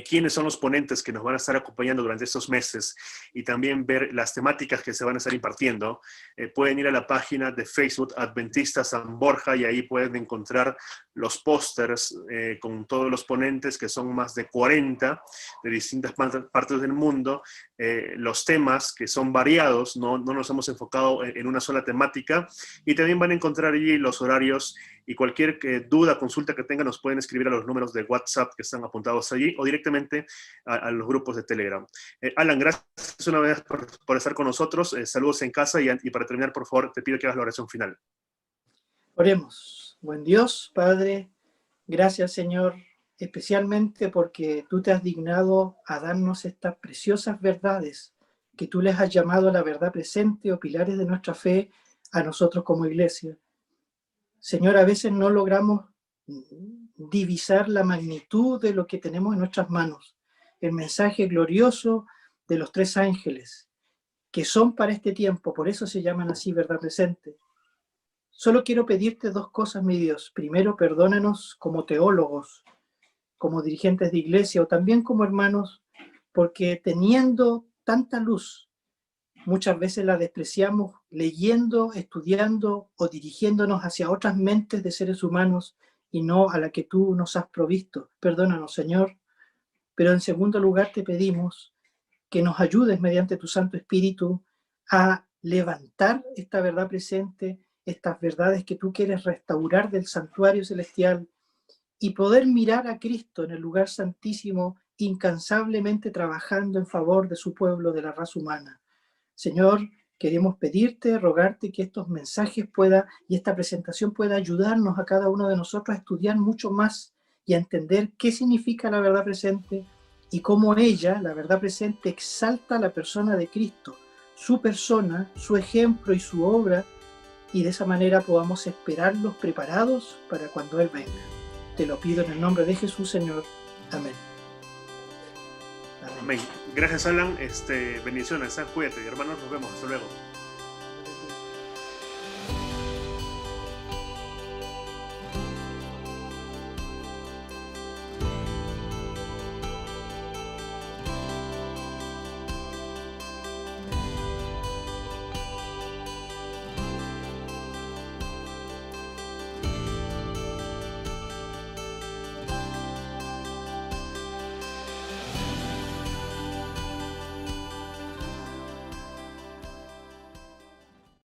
quiénes son los ponentes que nos van a estar acompañando durante estos meses y también ver las temáticas que se van a estar impartiendo, pueden ir a la página de Facebook Adventista San Borja y ahí pueden encontrar los pósters con todos los ponentes, que son más de 40 de distintas partes del mundo, los temas que son variados, no nos hemos enfocado en una sola temática, y también van a encontrar allí los horarios, y cualquier duda, consulta que tengan, nos pueden escribir a los números de WhatsApp que están apuntados allí o directamente a los grupos de Telegram. Alan, gracias una vez por estar con nosotros. Saludos en casa y para terminar, por favor, te pido que hagas la oración final. Oremos. Buen Dios, Padre, gracias, Señor, especialmente porque tú te has dignado a darnos estas preciosas verdades que tú les has llamado la verdad presente o pilares de nuestra fe a nosotros como iglesia. Señor, a veces no logramos divisar la magnitud de lo que tenemos en nuestras manos. El mensaje glorioso de los tres ángeles, que son para este tiempo, por eso se llaman así, verdad presente. Solo quiero pedirte dos cosas, mi Dios. Primero, perdónanos como teólogos, como dirigentes de iglesia o también como hermanos, porque teniendo tanta luz, muchas veces la despreciamos leyendo, estudiando o dirigiéndonos hacia otras mentes de seres humanos y no a la que tú nos has provisto. Perdónanos, Señor. Pero en segundo lugar te pedimos que nos ayudes mediante tu Santo Espíritu a levantar esta verdad presente, estas verdades que tú quieres restaurar del santuario celestial y poder mirar a Cristo en el lugar santísimo, incansablemente trabajando en favor de su pueblo, de la raza humana. Señor, queremos pedirte, rogarte que estos mensajes y esta presentación pueda ayudarnos a cada uno de nosotros a estudiar mucho más y a entender qué significa la verdad presente y cómo ella, la verdad presente, exalta a la persona de Cristo, su persona, su ejemplo y su obra, y de esa manera podamos esperarlos preparados para cuando Él venga. Te lo pido en el nombre de Jesús, Señor. Amén. Amén. Gracias, Alan. Bendiciones. Cuídate, hermanos. Nos vemos. Hasta luego.